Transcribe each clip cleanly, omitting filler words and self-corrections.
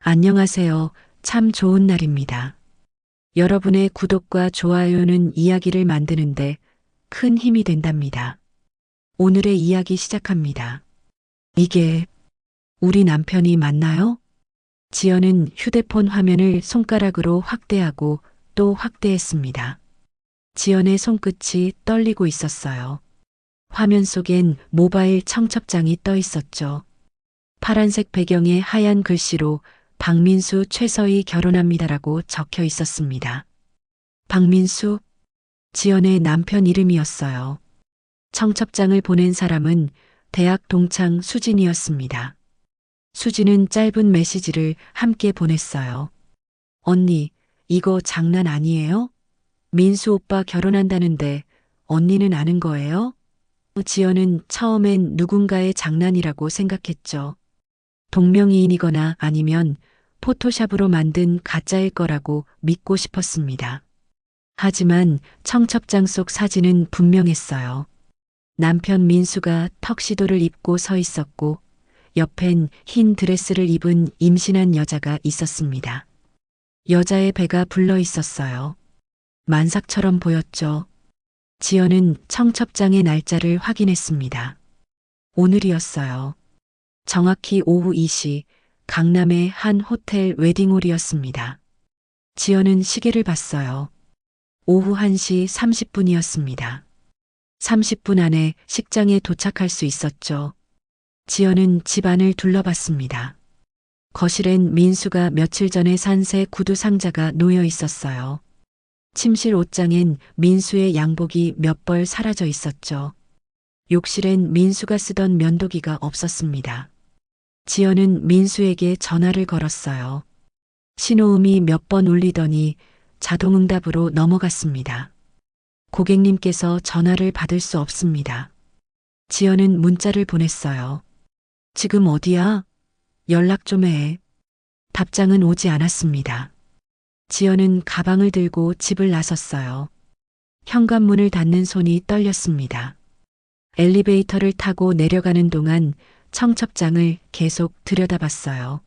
안녕하세요. 참 좋은 날입니다. 여러분의 구독과 좋아요는 이야기를 만드는데 큰 힘이 된답니다. 오늘의 이야기 시작합니다. 이게 우리 남편이 맞나요? 지연은 휴대폰 화면을 손가락으로 확대하고 또 확대했습니다. 지연의 손끝이 떨리고 있었어요. 화면 속엔 모바일 청첩장이 떠 있었죠. 파란색 배경에 하얀 글씨로 박민수 최서희 결혼합니다라고 적혀 있었습니다. 박민수, 지연의 남편 이름이었어요. 청첩장을 보낸 사람은 대학 동창 수진이었습니다. 수진은 짧은 메시지를 함께 보냈어요. 언니, 이거 장난 아니에요? 민수 오빠 결혼한다는데 언니는 아는 거예요? 지연은 처음엔 누군가의 장난이라고 생각했죠. 동명이인이거나 아니면 포토샵으로 만든 가짜일 거라고 믿고 싶었습니다. 하지만 청첩장 속 사진은 분명했어요. 남편 민수가 턱시도를 입고 서 있었고 옆엔 흰 드레스를 입은 임신한 여자가 있었습니다. 여자의 배가 불러 있었어요. 만삭처럼 보였죠. 지연은 청첩장의 날짜를 확인했습니다. 오늘이었어요. 정확히 오후 2시 강남의 한 호텔 웨딩홀이었습니다. 지연은 시계를 봤어요. 오후 1시 30분이었습니다. 30분 안에 식장에 도착할 수 있었죠. 지연은 집안을 둘러봤습니다. 거실엔 민수가 며칠 전에 산 새 구두 상자가 놓여 있었어요. 침실 옷장엔 민수의 양복이 몇 벌 사라져 있었죠. 욕실엔 민수가 쓰던 면도기가 없었습니다. 지연은 민수에게 전화를 걸었어요. 신호음이 몇 번 울리더니 자동응답으로 넘어갔습니다. 고객님께서 전화를 받을 수 없습니다. 지연은 문자를 보냈어요. 지금 어디야? 연락 좀 해. 답장은 오지 않았습니다. 지연은 가방을 들고 집을 나섰어요. 현관문을 닫는 손이 떨렸습니다. 엘리베이터를 타고 내려가는 동안 청첩장을 계속 들여다봤어요.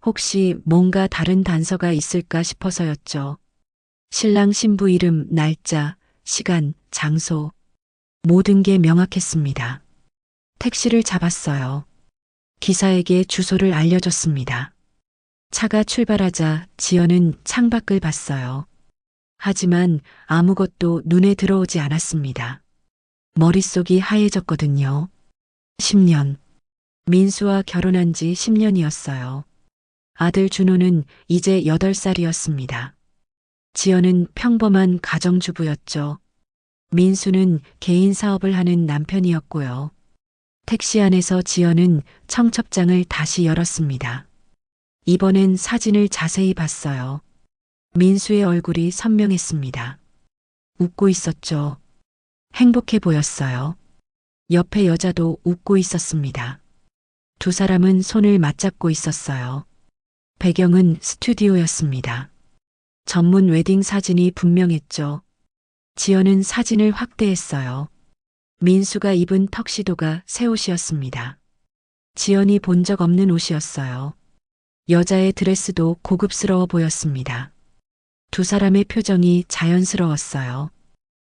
혹시 뭔가 다른 단서가 있을까 싶어서였죠. 신랑 신부 이름, 날짜, 시간, 장소, 모든 게 명확했습니다. 택시를 잡았어요. 기사에게 주소를 알려줬습니다. 차가 출발하자 지연은 창밖을 봤어요. 하지만 아무것도 눈에 들어오지 않았습니다. 머릿속이 하얘졌거든요. 10년. 민수와 결혼한 지 10년이었어요. 아들 준호는 이제 8살이었습니다. 지연은 평범한 가정주부였죠. 민수는 개인 사업을 하는 남편이었고요. 택시 안에서 지연은 청첩장을 다시 열었습니다. 이번엔 사진을 자세히 봤어요. 민수의 얼굴이 선명했습니다. 웃고 있었죠. 행복해 보였어요. 옆에 여자도 웃고 있었습니다. 두 사람은 손을 맞잡고 있었어요. 배경은 스튜디오였습니다. 전문 웨딩 사진이 분명했죠. 지연은 사진을 확대했어요. 민수가 입은 턱시도가 새 옷이었습니다. 지연이 본 적 없는 옷이었어요. 여자의 드레스도 고급스러워 보였습니다. 두 사람의 표정이 자연스러웠어요.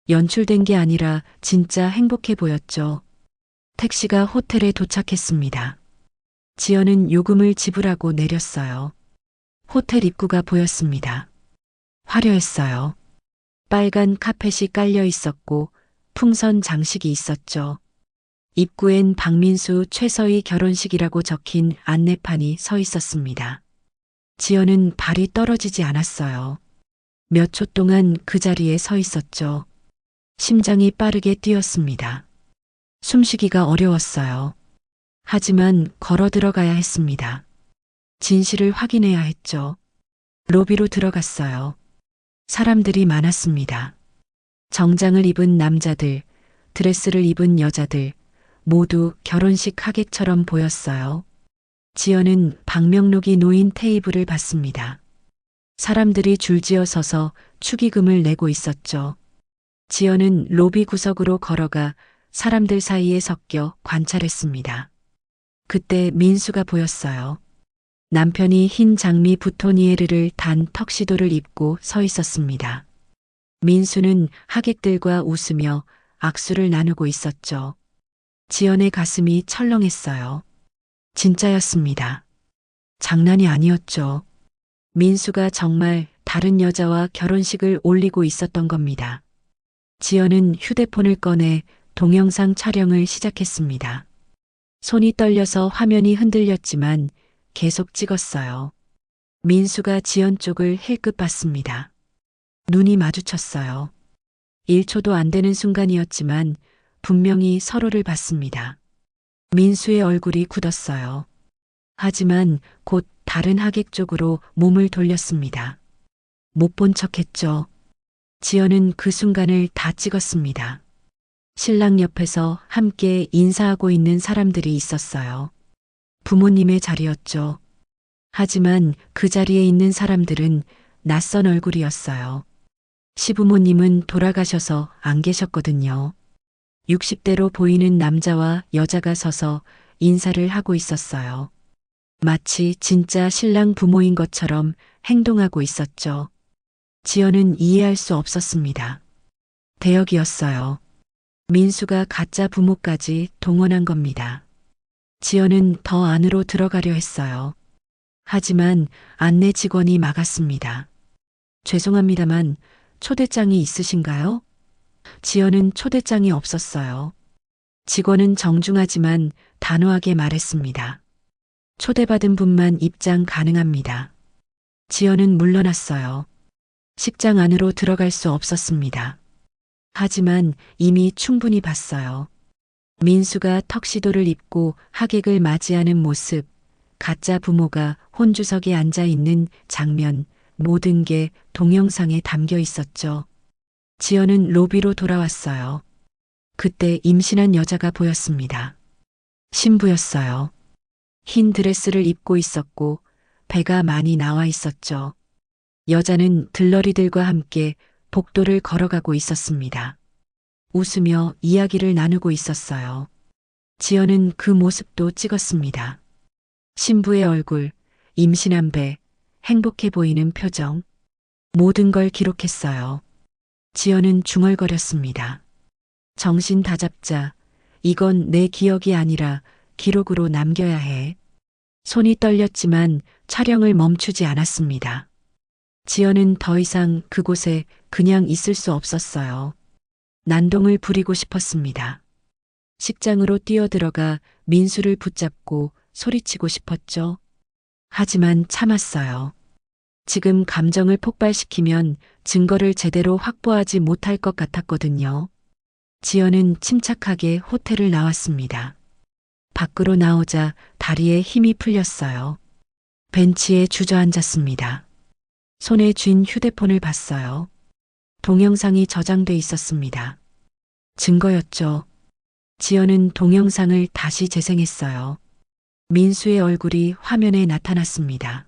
연출된 게 아니라 진짜 행복해 보였죠. 택시가 호텔에 도착했습니다. 지연은 요금을 지불하고 내렸어요. 호텔 입구가 보였습니다. 화려했어요. 빨간 카펫이 깔려 있었고 풍선 장식이 있었죠. 입구엔 박민수 최서희 결혼식이라고 적힌 안내판이 서 있었습니다. 지연은 발이 떨어지지 않았어요. 몇 초 동안 그 자리에 서 있었죠. 심장이 빠르게 뛰었습니다. 숨쉬기가 어려웠어요. 하지만 걸어 들어가야 했습니다. 진실을 확인해야 했죠. 로비로 들어갔어요. 사람들이 많았습니다. 정장을 입은 남자들, 드레스를 입은 여자들, 모두 결혼식 하객처럼 보였어요. 지연은 방명록이 놓인 테이블을 봤습니다. 사람들이 줄지어 서서 축의금을 내고 있었죠. 지연은 로비 구석으로 걸어가 사람들 사이에 섞여 관찰했습니다. 그때 민수가 보였어요. 남편이 흰 장미 부토니에르를 단 턱시도를 입고 서 있었습니다. 민수는 하객들과 웃으며 악수를 나누고 있었죠. 지연의 가슴이 철렁했어요. 진짜였습니다. 장난이 아니었죠. 민수가 정말 다른 여자와 결혼식을 올리고 있었던 겁니다. 지연은 휴대폰을 꺼내 동영상 촬영을 시작했습니다. 손이 떨려서 화면이 흔들렸지만 계속 찍었어요. 민수가 지연 쪽을 힐끗 봤습니다. 눈이 마주쳤어요. 1초도 안 되는 순간이었지만 분명히 서로를 봤습니다. 민수의 얼굴이 굳었어요. 하지만 곧 다른 하객 쪽으로 몸을 돌렸습니다. 못 본 척했죠. 지연은 그 순간을 다 찍었습니다. 신랑 옆에서 함께 인사하고 있는 사람들이 있었어요. 부모님의 자리였죠. 하지만 그 자리에 있는 사람들은 낯선 얼굴이었어요. 시부모님은 돌아가셔서 안 계셨거든요. 60대로 보이는 남자와 여자가 서서 인사를 하고 있었어요. 마치 진짜 신랑 부모인 것처럼 행동하고 있었죠. 지연은 이해할 수 없었습니다. 대역이었어요. 민수가 가짜 부모까지 동원한 겁니다. 지연은 더 안으로 들어가려 했어요. 하지만 안내 직원이 막았습니다. 죄송합니다만 초대장이 있으신가요? 지연은 초대장이 없었어요. 직원은 정중하지만 단호하게 말했습니다. 초대받은 분만 입장 가능합니다. 지연은 물러났어요. 식장 안으로 들어갈 수 없었습니다. 하지만 이미 충분히 봤어요. 민수가 턱시도를 입고 하객을 맞이하는 모습, 가짜 부모가 혼주석에 앉아 있는 장면, 모든 게 동영상에 담겨 있었죠. 지연은 로비로 돌아왔어요. 그때 임신한 여자가 보였습니다. 신부였어요. 흰 드레스를 입고 있었고 배가 많이 나와 있었죠. 여자는 들러리들과 함께 복도를 걸어가고 있었습니다. 웃으며 이야기를 나누고 있었어요. 지연은 그 모습도 찍었습니다. 신부의 얼굴, 임신한 배, 행복해 보이는 표정, 모든 걸 기록했어요. 지연은 중얼거렸습니다. 정신 다잡자. 이건 내 기억이 아니라 기록으로 남겨야 해. 손이 떨렸지만 촬영을 멈추지 않았습니다. 지연은 더 이상 그곳에 그냥 있을 수 없었어요. 난동을 부리고 싶었습니다. 식장으로 뛰어들어가 민수를 붙잡고 소리치고 싶었죠. 하지만 참았어요. 지금 감정을 폭발시키면 증거를 제대로 확보하지 못할 것 같았거든요. 지연은 침착하게 호텔을 나왔습니다. 밖으로 나오자 다리에 힘이 풀렸어요. 벤치에 주저앉았습니다. 손에 쥔 휴대폰을 봤어요. 동영상이 저장돼 있었습니다. 증거였죠. 지연은 동영상을 다시 재생했어요. 민수의 얼굴이 화면에 나타났습니다.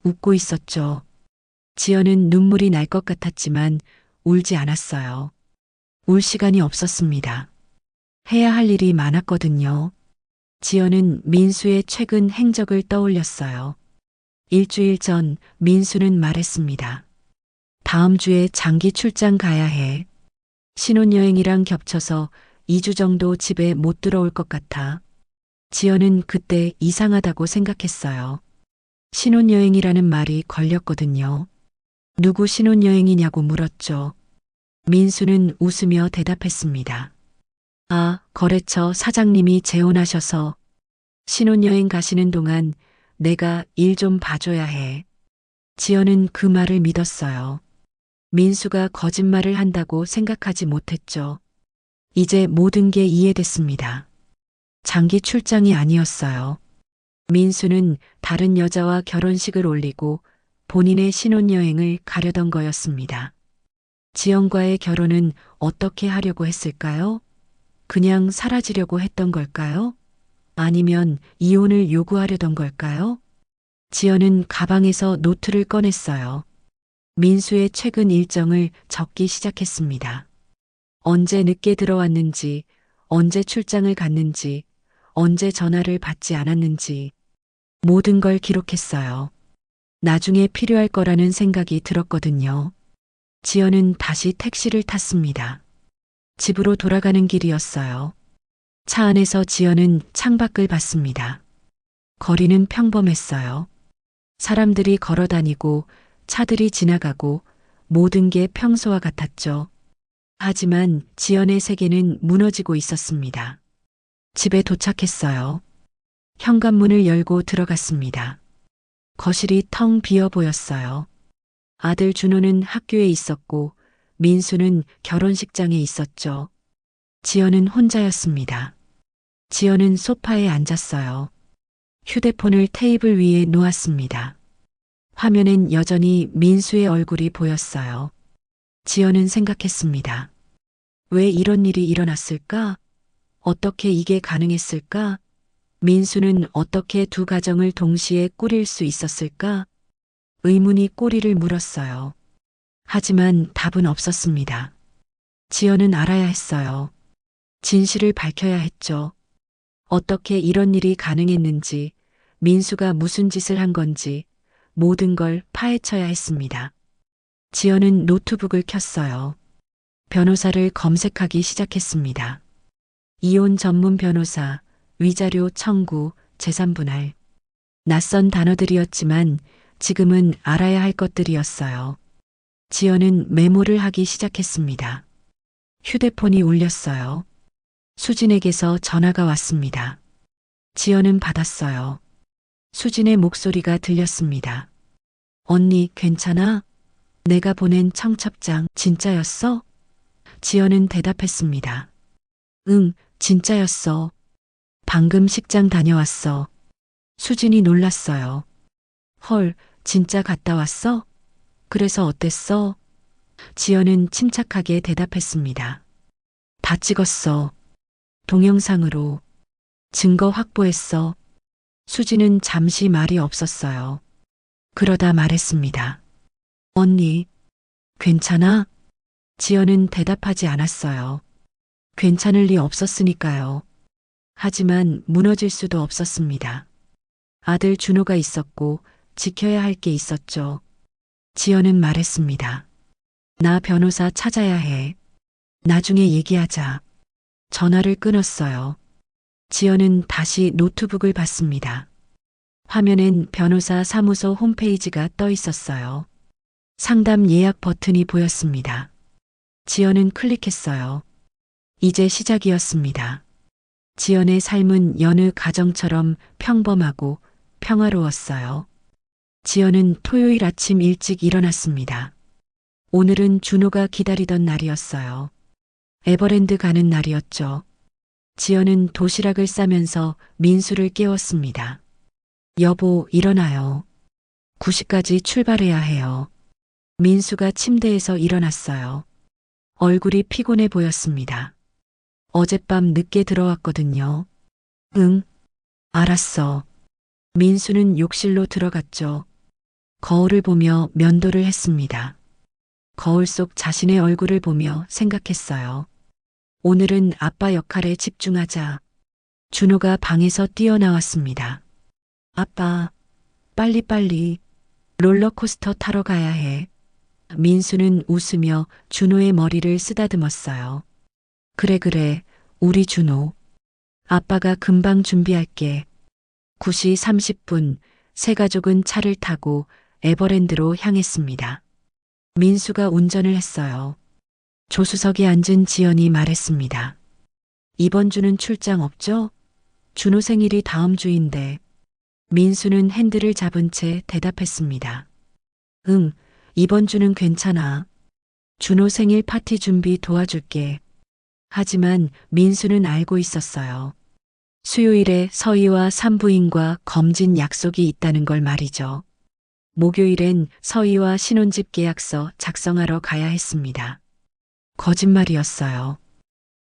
웃고 있었죠. 지연은 눈물이 날 것 같았지만 울지 않았어요. 울 시간이 없었습니다. 해야 할 일이 많았거든요. 지연은 민수의 최근 행적을 떠올렸어요. 일주일 전 민수는 말했습니다. 다음 주에 장기 출장 가야 해. 신혼여행이랑 겹쳐서 2주 정도 집에 못 들어올 것 같아. 지연은 그때 이상하다고 생각했어요. 신혼여행이라는 말이 걸렸거든요. 누구 신혼여행이냐고 물었죠. 민수는 웃으며 대답했습니다. 아, 거래처 사장님이 재혼하셔서 신혼여행 가시는 동안 내가 일 좀 봐줘야 해. 지연은 그 말을 믿었어요. 민수가 거짓말을 한다고 생각하지 못했죠. 이제 모든 게 이해됐습니다. 장기 출장이 아니었어요. 민수는 다른 여자와 결혼식을 올리고 본인의 신혼여행을 가려던 거였습니다. 지연과의 결혼은 어떻게 하려고 했을까요? 그냥 사라지려고 했던 걸까요? 아니면 이혼을 요구하려던 걸까요? 지연은 가방에서 노트를 꺼냈어요. 민수의 최근 일정을 적기 시작했습니다. 언제 늦게 들어왔는지, 언제 출장을 갔는지, 언제 전화를 받지 않았는지. 모든 걸 기록했어요. 나중에 필요할 거라는 생각이 들었거든요. 지연은 다시 택시를 탔습니다. 집으로 돌아가는 길이었어요. 차 안에서 지연은 창밖을 봤습니다. 거리는 평범했어요. 사람들이 걸어 다니고 차들이 지나가고 모든 게 평소와 같았죠. 하지만 지연의 세계는 무너지고 있었습니다. 집에 도착했어요. 현관문을 열고 들어갔습니다. 거실이 텅 비어 보였어요. 아들 준호는 학교에 있었고 민수는 결혼식장에 있었죠. 지연은 혼자였습니다. 지연은 소파에 앉았어요. 휴대폰을 테이블 위에 놓았습니다. 화면엔 여전히 민수의 얼굴이 보였어요. 지연은 생각했습니다. 왜 이런 일이 일어났을까? 어떻게 이게 가능했을까? 민수는 어떻게 두 가정을 동시에 꾸릴 수 있었을까? 의문이 꼬리를 물었어요. 하지만 답은 없었습니다. 지연은 알아야 했어요. 진실을 밝혀야 했죠. 어떻게 이런 일이 가능했는지, 민수가 무슨 짓을 한 건지 모든 걸 파헤쳐야 했습니다. 지연은 노트북을 켰어요. 변호사를 검색하기 시작했습니다. 이혼 전문 변호사, 위자료 청구, 재산분할. 낯선 단어들이었지만 지금은 알아야 할 것들이었어요. 지연은 메모를 하기 시작했습니다. 휴대폰이 울렸어요. 수진에게서 전화가 왔습니다. 지연은 받았어요. 수진의 목소리가 들렸습니다. 언니, 괜찮아? 내가 보낸 청첩장 진짜였어? 지연은 대답했습니다. 응, 진짜였어. 방금 식장 다녀왔어. 수진이 놀랐어요. 헐, 진짜 갔다 왔어? 그래서 어땠어? 지연은 침착하게 대답했습니다. 다 찍었어. 동영상으로. 증거 확보했어. 수지는 잠시 말이 없었어요. 그러다 말했습니다. 언니, 괜찮아? 지연은 대답하지 않았어요. 괜찮을 리 없었으니까요. 하지만 무너질 수도 없었습니다. 아들 준호가 있었고 지켜야 할 게 있었죠. 지연은 말했습니다. 나 변호사 찾아야 해. 나중에 얘기하자. 전화를 끊었어요. 지연은 다시 노트북을 봤습니다. 화면엔 변호사 사무소 홈페이지가 떠 있었어요. 상담 예약 버튼이 보였습니다. 지연은 클릭했어요. 이제 시작이었습니다. 지연의 삶은 여느 가정처럼 평범하고 평화로웠어요. 지연은 토요일 아침 일찍 일어났습니다. 오늘은 준호가 기다리던 날이었어요. 에버랜드 가는 날이었죠. 지연은 도시락을 싸면서 민수를 깨웠습니다. 여보, 일어나요. 9시까지 출발해야 해요. 민수가 침대에서 일어났어요. 얼굴이 피곤해 보였습니다. 어젯밤 늦게 들어왔거든요. 응, 알았어. 민수는 욕실로 들어갔죠. 거울을 보며 면도를 했습니다. 거울 속 자신의 얼굴을 보며 생각했어요. 오늘은 아빠 역할에 집중하자. 준호가 방에서 뛰어나왔습니다. 아빠, 빨리빨리 롤러코스터 타러 가야 해. 민수는 웃으며 준호의 머리를 쓰다듬었어요. 그래, 우리 준호. 아빠가 금방 준비할게. 9시 30분, 세 가족은 차를 타고 에버랜드로 향했습니다. 민수가 운전을 했어요. 조수석에 앉은 지연이 말했습니다. 이번 주는 출장 없죠? 준호 생일이 다음 주인데. 민수는 핸들을 잡은 채 대답했습니다. 응, 이번 주는 괜찮아. 준호 생일 파티 준비 도와줄게. 하지만 민수는 알고 있었어요. 수요일에 서희와 산부인과 검진 약속이 있다는 걸 말이죠. 목요일엔 서희와 신혼집 계약서 작성하러 가야 했습니다. 거짓말이었어요.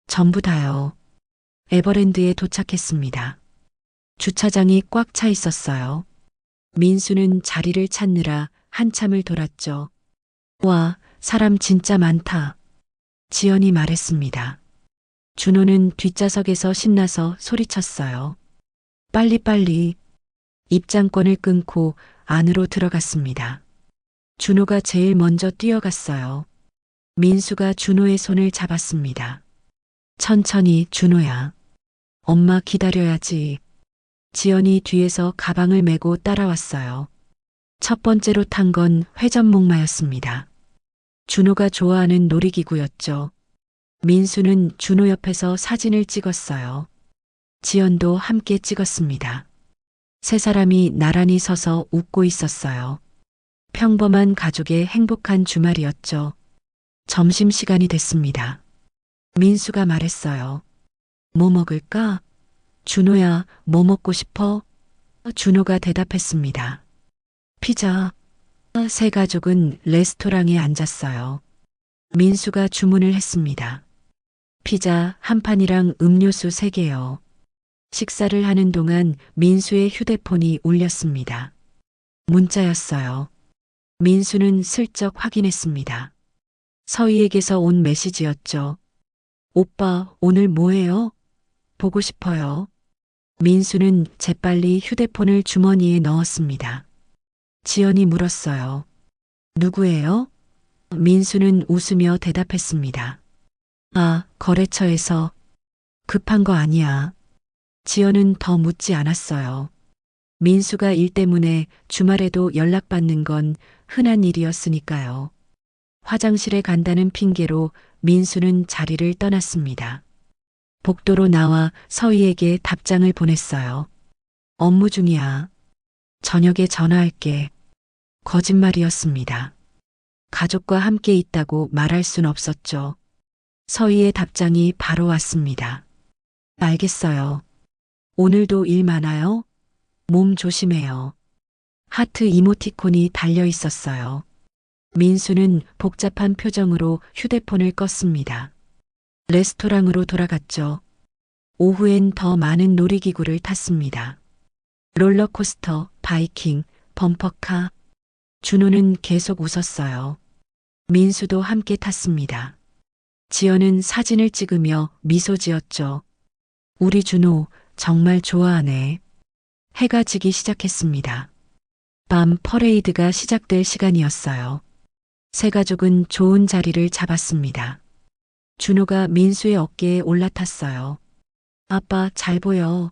전부 다요. 에버랜드에 도착했습니다. 주차장이 꽉 차 있었어요. 민수는 자리를 찾느라 한참을 돌았죠. 와, 사람 진짜 많다. 지연이 말했습니다. 준호는 뒷좌석에서 신나서 소리쳤어요. 빨리빨리. 입장권을 끊고 안으로 들어갔습니다. 준호가 제일 먼저 뛰어갔어요. 민수가 준호의 손을 잡았습니다. 천천히, 준호야. 엄마 기다려야지. 지연이 뒤에서 가방을 메고 따라왔어요. 첫 번째로 탄 건 회전목마였습니다. 준호가 좋아하는 놀이기구였죠. 민수는 준호 옆에서 사진을 찍었어요. 지연도 함께 찍었습니다. 세 사람이 나란히 서서 웃고 있었어요. 평범한 가족의 행복한 주말이었죠. 점심시간이 됐습니다. 민수가 말했어요. 뭐 먹을까? 준호야, 뭐 먹고 싶어? 준호가 대답했습니다. 피자. 세 가족은 레스토랑에 앉았어요. 민수가 주문을 했습니다. 피자 한 판이랑 음료수 3개요. 식사를 하는 동안 민수의 휴대폰이 울렸습니다. 문자였어요. 민수는 슬쩍 확인했습니다. 서희에게서 온 메시지였죠. 오빠, 오늘 뭐해요? 보고 싶어요. 민수는 재빨리 휴대폰을 주머니에 넣었습니다. 지연이 물었어요. 누구예요? 민수는 웃으며 대답했습니다. 아, 거래처에서. 급한 거 아니야. 지연은 더 묻지 않았어요. 민수가 일 때문에 주말에도 연락받는 건 흔한 일이었으니까요. 화장실에 간다는 핑계로 민수는 자리를 떠났습니다. 복도로 나와 서희에게 답장을 보냈어요. 업무 중이야. 저녁에 전화할게. 거짓말이었습니다. 가족과 함께 있다고 말할 순 없었죠. 서희의 답장이 바로 왔습니다. 알겠어요. 오늘도 일 많아요? 몸 조심해요. 하트 이모티콘이 달려 있었어요. 민수는 복잡한 표정으로 휴대폰을 껐습니다. 레스토랑으로 돌아갔죠. 오후엔 더 많은 놀이기구를 탔습니다. 롤러코스터, 바이킹, 범퍼카. 준호는 계속 웃었어요. 민수도 함께 탔습니다. 지연은 사진을 찍으며 미소 지었죠. 우리 준호 정말 좋아하네. 해가 지기 시작했습니다. 밤 퍼레이드가 시작될 시간이었어요. 세 가족은 좋은 자리를 잡았습니다. 준호가 민수의 어깨에 올라탔어요. 아빠 잘 보여.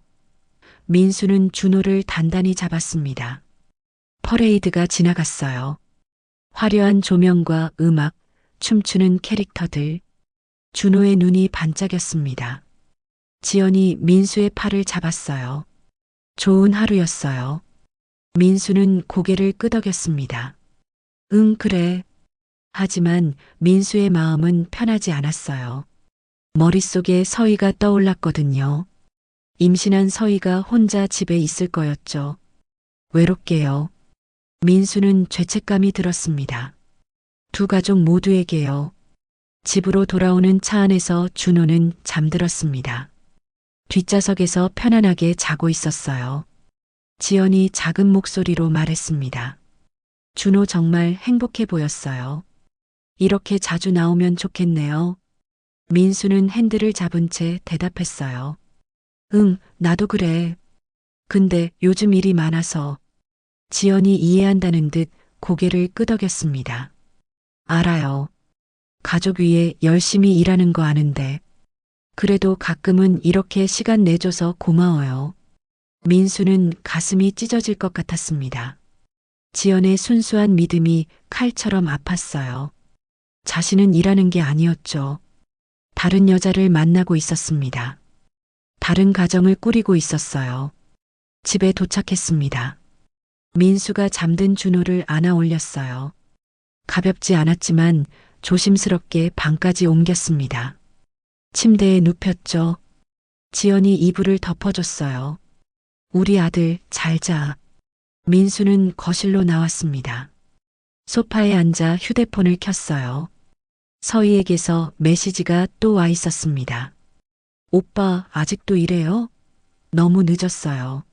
민수는 준호를 단단히 잡았습니다. 퍼레이드가 지나갔어요. 화려한 조명과 음악, 춤추는 캐릭터들. 준호의 눈이 반짝였습니다. 지연이 민수의 팔을 잡았어요. 좋은 하루였어요. 민수는 고개를 끄덕였습니다. 응, 그래. 하지만 민수의 마음은 편하지 않았어요. 머릿속에 서희가 떠올랐거든요. 임신한 서희가 혼자 집에 있을 거였죠. 외롭게요. 민수는 죄책감이 들었습니다. 두 가족 모두에게요. 집으로 돌아오는 차 안에서 준호는 잠들었습니다. 뒷좌석에서 편안하게 자고 있었어요. 지연이 작은 목소리로 말했습니다. 준호 정말 행복해 보였어요. 이렇게 자주 나오면 좋겠네요. 민수는 핸들을 잡은 채 대답했어요. 응, 나도 그래. 근데 요즘 일이 많아서. 지연이 이해한다는 듯 고개를 끄덕였습니다. 알아요. 가족 위해 열심히 일하는 거 아는데. 그래도 가끔은 이렇게 시간 내줘서 고마워요. 민수는 가슴이 찢어질 것 같았습니다. 지연의 순수한 믿음이 칼처럼 아팠어요. 자신은 일하는 게 아니었죠. 다른 여자를 만나고 있었습니다. 다른 가정을 꾸리고 있었어요. 집에 도착했습니다. 민수가 잠든 준호를 안아 올렸어요. 가볍지 않았지만 조심스럽게 방까지 옮겼습니다. 침대에 눕혔죠. 지연이 이불을 덮어줬어요. 우리 아들 잘 자. 민수는 거실로 나왔습니다. 소파에 앉아 휴대폰을 켰어요. 서희에게서 메시지가 또 와 있었습니다. 오빠 아직도 이래요? 너무 늦었어요.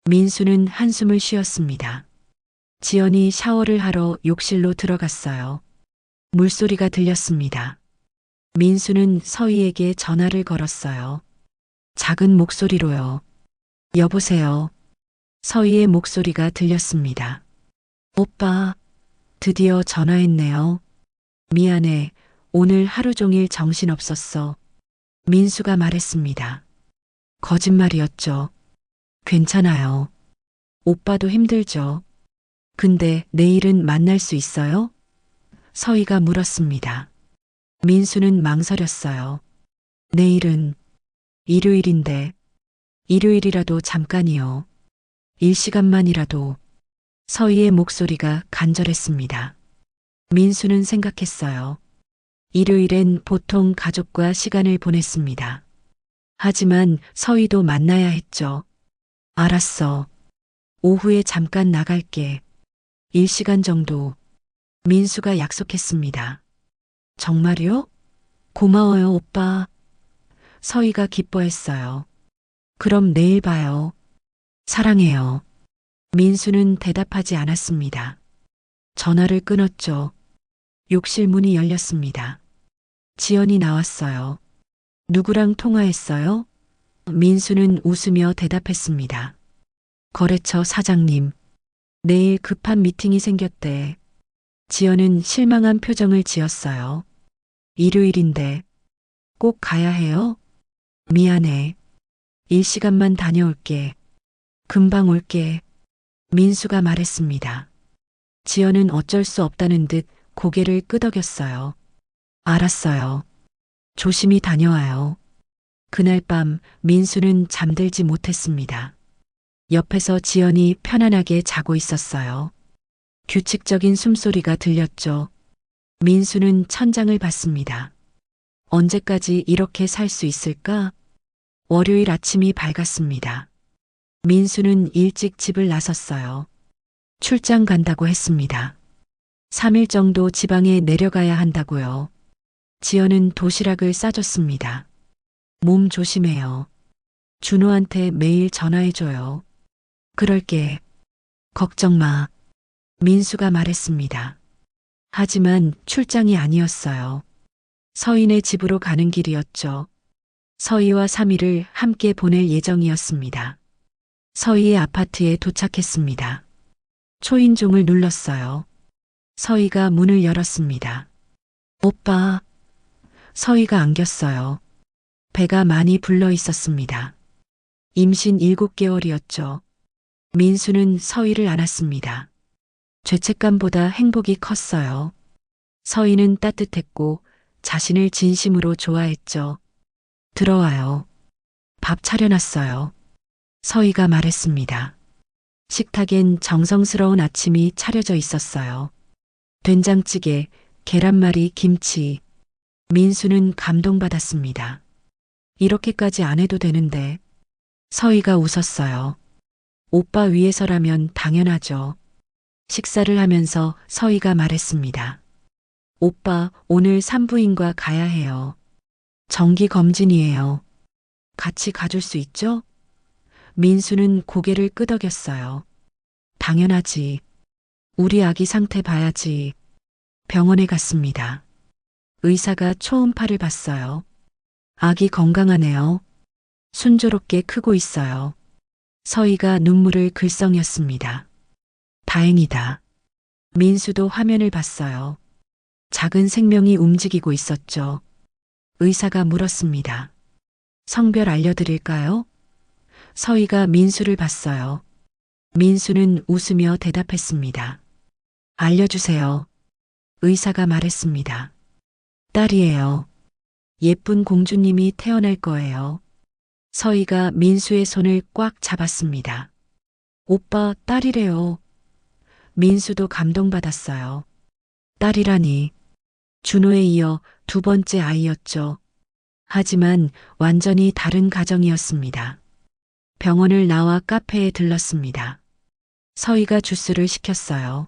민수는 한숨을 쉬었습니다. 지연이 샤워를 하러 욕실로 들어갔어요. 물소리가 들렸습니다. 민수는 서희에게 전화를 걸었어요. 작은 목소리로요. 여보세요. 서희의 목소리가 들렸습니다. 오빠, 드디어 전화했네요. 미안해. 오늘 하루 종일 정신없었어. 민수가 말했습니다. 거짓말이었죠. 괜찮아요. 오빠도 힘들죠. 근데 내일은 만날 수 있어요? 서희가 물었습니다. 민수는 망설였어요. 내일은 일요일인데, 일요일이라도 잠깐이요. 1시간만이라도. 서희의 목소리가 간절했습니다. 민수는 생각했어요. 일요일엔 보통 가족과 시간을 보냈습니다. 하지만 서희도 만나야 했죠. 알았어. 오후에 잠깐 나갈게. 1시간 정도. 민수가 약속했습니다. 정말요? 고마워요, 오빠. 서희가 기뻐했어요. 그럼 내일 봐요. 사랑해요. 민수는 대답하지 않았습니다. 전화를 끊었죠. 욕실 문이 열렸습니다. 지연이 나왔어요. 누구랑 통화했어요? 민수는 웃으며 대답했습니다. 거래처 사장님. 내일 급한 미팅이 생겼대. 지연은 실망한 표정을 지었어요. 일요일인데 꼭 가야 해요? 미안해. 1시간만 다녀올게. 금방 올게. 민수가 말했습니다. 지연은 어쩔 수 없다는 듯 고개를 끄덕였어요. 알았어요. 조심히 다녀와요. 그날 밤 민수는 잠들지 못했습니다. 옆에서 지연이 편안하게 자고 있었어요. 규칙적인 숨소리가 들렸죠. 민수는 천장을 봤습니다. 언제까지 이렇게 살 수 있을까? 월요일 아침이 밝았습니다. 민수는 일찍 집을 나섰어요. 출장 간다고 했습니다. 3일 정도 지방에 내려가야 한다고요. 지연은 도시락을 싸줬습니다. 몸 조심해요. 준호한테 매일 전화해줘요. 그럴게. 걱정 마. 민수가 말했습니다. 하지만 출장이 아니었어요. 서인의 집으로 가는 길이었죠. 서희와 3일을 함께 보낼 예정이었습니다. 서희의 아파트에 도착했습니다. 초인종을 눌렀어요. 서희가 문을 열었습니다. 오빠. 서희가 안겼어요. 배가 많이 불러 있었습니다. 임신 7개월이었죠. 민수는 서희를 안았습니다. 죄책감보다 행복이 컸어요. 서희는 따뜻했고 자신을 진심으로 좋아했죠. 들어와요. 밥 차려놨어요. 서희가 말했습니다. 식탁엔 정성스러운 아침이 차려져 있었어요. 된장찌개, 계란말이, 김치. 민수는 감동받았습니다. 이렇게까지 안 해도 되는데. 서희가 웃었어요. 오빠 위해서라면 당연하죠. 식사를 하면서 서희가 말했습니다. 오빠, 오늘 산부인과 가야 해요. 정기 검진이에요. 같이 가줄 수 있죠? 민수는 고개를 끄덕였어요. 당연하지. 우리 아기 상태 봐야지. 병원에 갔습니다. 의사가 초음파를 봤어요. 아기 건강하네요. 순조롭게 크고 있어요. 서희가 눈물을 글썽였습니다. 다행이다. 민수도 화면을 봤어요. 작은 생명이 움직이고 있었죠. 의사가 물었습니다. 성별 알려드릴까요? 서희가 민수를 봤어요. 민수는 웃으며 대답했습니다. 알려주세요. 의사가 말했습니다. 딸이에요. 예쁜 공주님이 태어날 거예요. 서희가 민수의 손을 꽉 잡았습니다. 오빠, 딸이래요. 민수도 감동받았어요. 딸이라니. 준호에 이어 2번째 아이였죠. 하지만 완전히 다른 가정이었습니다. 병원을 나와 카페에 들렀습니다. 서희가 주스를 시켰어요.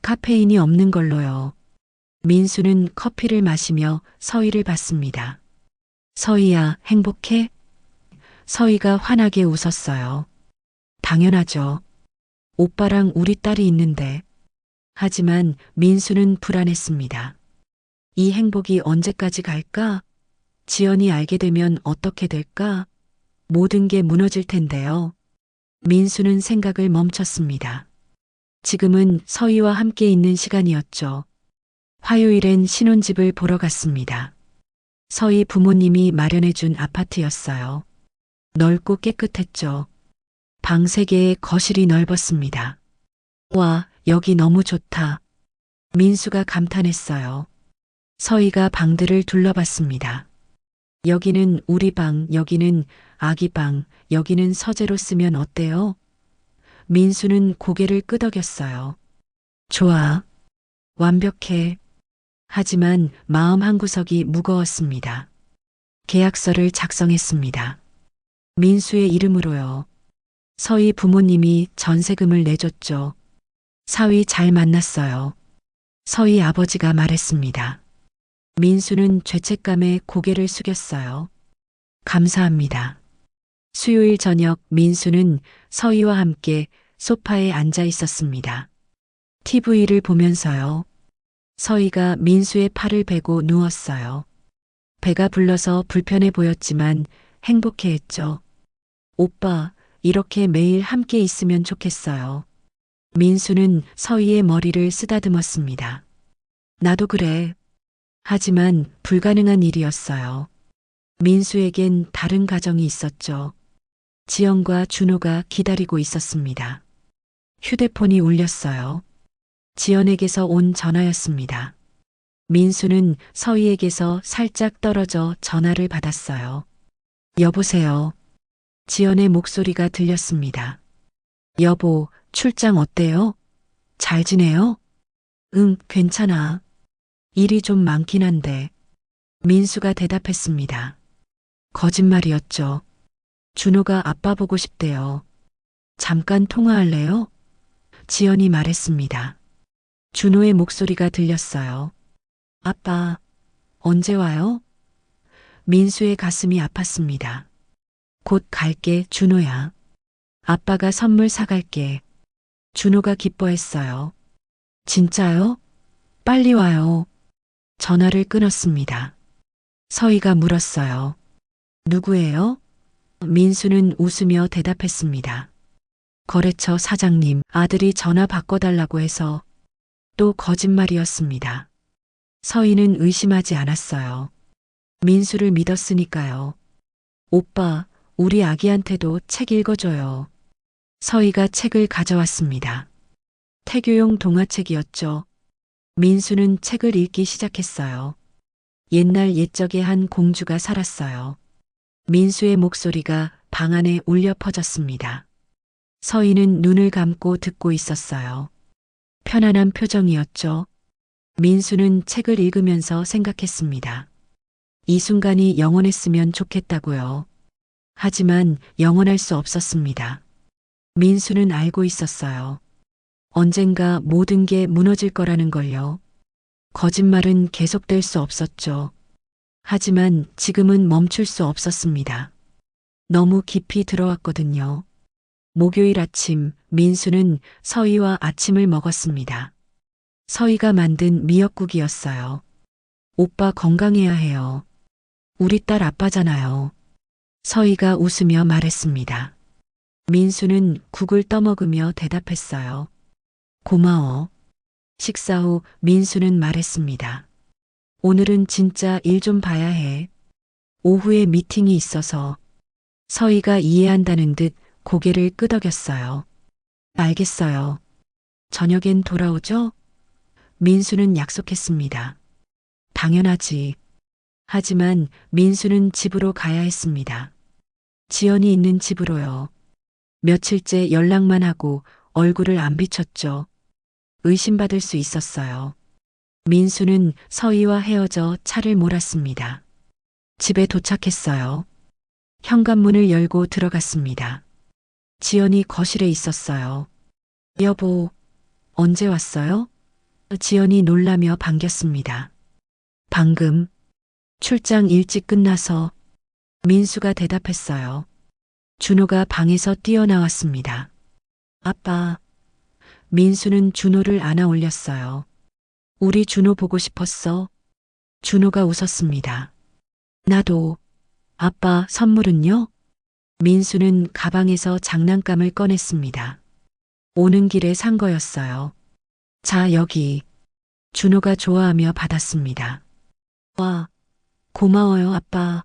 카페인이 없는 걸로요. 민수는 커피를 마시며 서희를 봤습니다. 서희야, 행복해? 서희가 환하게 웃었어요. 당연하죠. 오빠랑 우리 딸이 있는데. 하지만 민수는 불안했습니다. 이 행복이 언제까지 갈까? 지연이 알게 되면 어떻게 될까? 모든 게 무너질 텐데요. 민수는 생각을 멈췄습니다. 지금은 서희와 함께 있는 시간이었죠. 화요일엔 신혼집을 보러 갔습니다. 서희 부모님이 마련해준 아파트였어요. 넓고 깨끗했죠. 방 3개에 거실이 넓었습니다. 와, 여기 너무 좋다. 민수가 감탄했어요. 서희가 방들을 둘러봤습니다. 여기는 우리 방, 여기는 아기 방, 여기는 서재로 쓰면 어때요? 민수는 고개를 끄덕였어요. 좋아. 완벽해. 하지만 마음 한구석이 무거웠습니다. 계약서를 작성했습니다. 민수의 이름으로요. 서희 부모님이 전세금을 내줬죠. 사위 잘 만났어요. 서희 아버지가 말했습니다. 민수는 죄책감에 고개를 숙였어요. 감사합니다. 수요일 저녁 민수는 서희와 함께 소파에 앉아 있었습니다. TV를 보면서요. 서희가 민수의 팔을 베고 누웠어요. 배가 불러서 불편해 보였지만 행복해했죠. 오빠, 이렇게 매일 함께 있으면 좋겠어요. 민수는 서희의 머리를 쓰다듬었습니다. 나도 그래. 하지만 불가능한 일이었어요. 민수에겐 다른 가정이 있었죠. 지연과 준호가 기다리고 있었습니다. 휴대폰이 울렸어요. 지연에게서 온 전화였습니다. 민수는 서희에게서 살짝 떨어져 전화를 받았어요. 여보세요. 지연의 목소리가 들렸습니다. 여보, 출장 어때요? 잘 지내요? 응, 괜찮아. 일이 좀 많긴 한데. 민수가 대답했습니다. 거짓말이었죠. 준호가 아빠 보고 싶대요. 잠깐 통화할래요? 지연이 말했습니다. 준호의 목소리가 들렸어요. 아빠, 언제 와요? 민수의 가슴이 아팠습니다. 곧 갈게, 준호야. 아빠가 선물 사갈게. 준호가 기뻐했어요. 진짜요? 빨리 와요. 전화를 끊었습니다. 서희가 물었어요. 누구예요? 민수는 웃으며 대답했습니다. 거래처 사장님, 아들이 전화 바꿔달라고 해서. 또 거짓말이었습니다. 서희는 의심하지 않았어요. 민수를 믿었으니까요. 오빠, 우리 아기한테도 책 읽어줘요. 서희가 책을 가져왔습니다. 태교용 동화책이었죠. 민수는 책을 읽기 시작했어요. 옛날 옛적에 한 공주가 살았어요. 민수의 목소리가 방 안에 울려 퍼졌습니다. 서희는 눈을 감고 듣고 있었어요. 편안한 표정이었죠. 민수는 책을 읽으면서 생각했습니다. 이 순간이 영원했으면 좋겠다고요. 하지만 영원할 수 없었습니다. 민수는 알고 있었어요. 언젠가 모든 게 무너질 거라는 걸요. 거짓말은 계속될 수 없었죠. 하지만 지금은 멈출 수 없었습니다. 너무 깊이 들어왔거든요. 목요일 아침 민수는 서희와 아침을 먹었습니다. 서희가 만든 미역국이었어요. 오빠 건강해야 해요. 우리 딸 아빠잖아요. 서희가 웃으며 말했습니다. 민수는 국을 떠먹으며 대답했어요. 고마워. 식사 후 민수는 말했습니다. 오늘은 진짜 일 좀 봐야 해. 오후에 미팅이 있어서. 서희가 이해한다는 듯 고개를 끄덕였어요. 알겠어요. 저녁엔 돌아오죠? 민수는 약속했습니다. 당연하지. 하지만 민수는 집으로 가야 했습니다. 지연이 있는 집으로요. 며칠째 연락만 하고 얼굴을 안 비췄죠. 의심받을 수 있었어요. 민수는 서희와 헤어져 차를 몰았습니다. 집에 도착했어요. 현관문을 열고 들어갔습니다. 지연이 거실에 있었어요. 여보, 언제 왔어요? 지연이 놀라며 반겼습니다. 방금 출장 일찍 끝나서. 민수가 대답했어요. 준호가 방에서 뛰어나왔습니다. 아빠. 민수는 준호를 안아 올렸어요. 우리 준호 보고 싶었어. 준호가 웃었습니다. 나도. 아빠, 선물은요? 민수는 가방에서 장난감을 꺼냈습니다. 오는 길에 산 거였어요. 자, 여기. 준호가 좋아하며 받았습니다. 와, 고마워요, 아빠.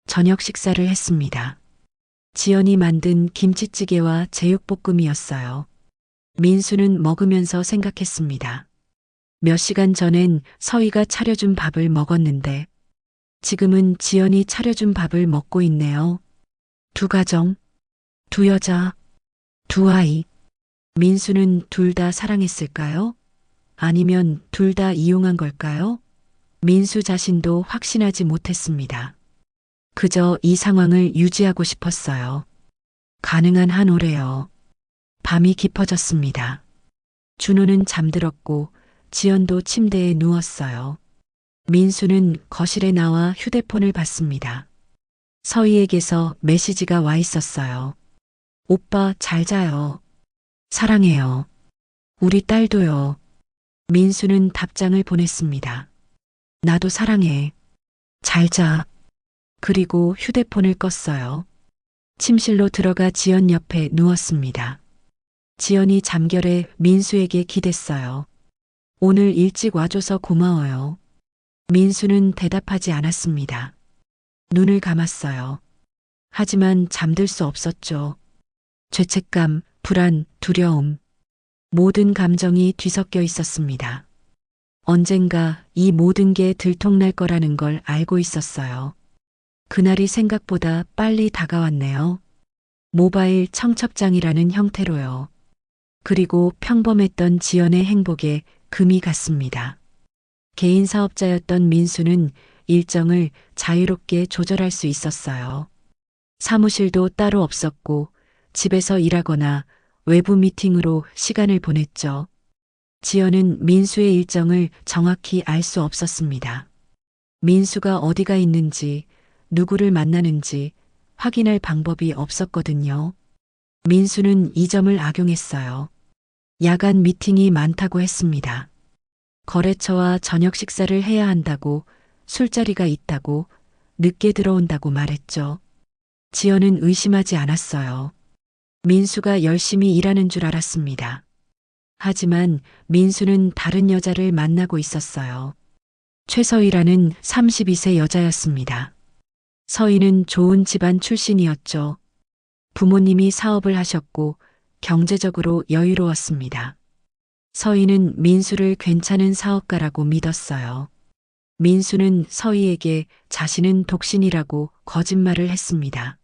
저녁 식사를 했습니다. 지연이 만든 김치찌개와 제육볶음이었어요. 민수는 먹으면서 생각했습니다. 몇 시간 전엔 서희가 차려준 밥을 먹었는데 지금은 지연이 차려준 밥을 먹고 있네요. 두 가정, 두 여자, 두 아이. 민수는 둘 다 사랑했을까요? 아니면 둘 다 이용한 걸까요? 민수 자신도 확신하지 못했습니다. 그저 이 상황을 유지하고 싶었어요. 가능한 한 오래요. 밤이 깊어졌습니다. 준호는 잠들었고 지연도 침대에 누웠어요. 민수는 거실에 나와 휴대폰을 봤습니다. 서희에게서 메시지가 와 있었어요. 오빠 잘 자요. 사랑해요. 우리 딸도요. 민수는 답장을 보냈습니다. 나도 사랑해. 잘 자. 그리고 휴대폰을 껐어요. 침실로 들어가 지연 옆에 누웠습니다. 지연이 잠결에 민수에게 기댔어요. 오늘 일찍 와줘서 고마워요. 민수는 대답하지 않았습니다. 눈을 감았어요. 하지만 잠들 수 없었죠. 죄책감, 불안, 두려움. 모든 감정이 뒤섞여 있었습니다. 언젠가 이 모든 게 들통날 거라는 걸 알고 있었어요. 그날이 생각보다 빨리 다가왔네요. 모바일 청첩장이라는 형태로요. 그리고 평범했던 지연의 행복에 금이 갔습니다. 개인 사업자였던 민수는 일정을 자유롭게 조절할 수 있었어요. 사무실도 따로 없었고 집에서 일하거나 외부 미팅으로 시간을 보냈죠. 지연은 민수의 일정을 정확히 알 수 없었습니다. 민수가 어디가 있는지, 누구를 만나는지 확인할 방법이 없었거든요. 민수는 이 점을 악용했어요. 야간 미팅이 많다고 했습니다. 거래처와 저녁 식사를 해야 한다고, 술자리가 있다고, 늦게 들어온다고 말했죠. 지연은 의심하지 않았어요. 민수가 열심히 일하는 줄 알았습니다. 하지만 민수는 다른 여자를 만나고 있었어요. 최서희라는 32세 여자였습니다. 서희는 좋은 집안 출신이었죠. 부모님이 사업을 하셨고 경제적으로 여유로웠습니다. 서희는 민수를 괜찮은 사업가라고 믿었어요. 민수는 서희에게 자신은 독신이라고 거짓말을 했습니다.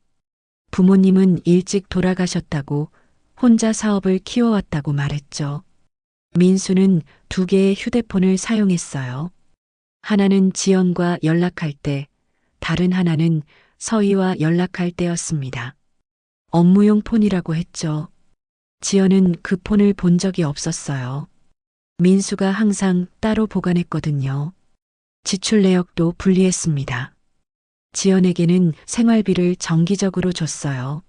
부모님은 일찍 돌아가셨다고 혼자 사업을 키워왔다고 말했죠. 민수는 두 개의 휴대폰을 사용했어요. 하나는 지연과 연락할 때, 다른 하나는 서희와 연락할 때였습니다. 업무용 폰이라고 했죠. 지연은 그 폰을 본 적이 없었어요. 민수가 항상 따로 보관했거든요. 지출 내역도 분리했습니다. 지연에게는 생활비를 정기적으로 줬어요.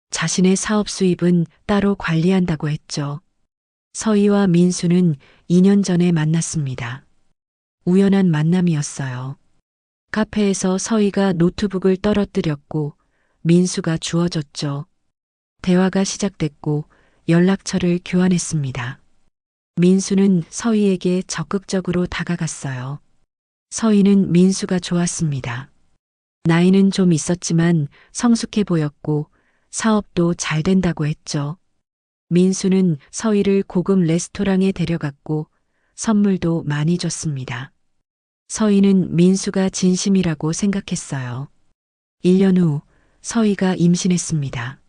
자신의 사업 수입은 따로 관리한다고 했죠. 서희와 민수는 2년 전에 만났습니다. 우연한 만남이었어요. 카페에서 서희가 노트북을 떨어뜨렸고 민수가 주워줬죠. 대화가 시작됐고 연락처를 교환했습니다. 민수는 서희에게 적극적으로 다가갔어요. 서희는 민수가 좋았습니다. 나이는 좀 있었지만 성숙해 보였고 사업도 잘 된다고 했죠. 민수는 서희를 고급 레스토랑에 데려갔고 선물도 많이 줬습니다. 서희는 민수가 진심이라고 생각했어요. 1년 후 서희가 임신했습니다.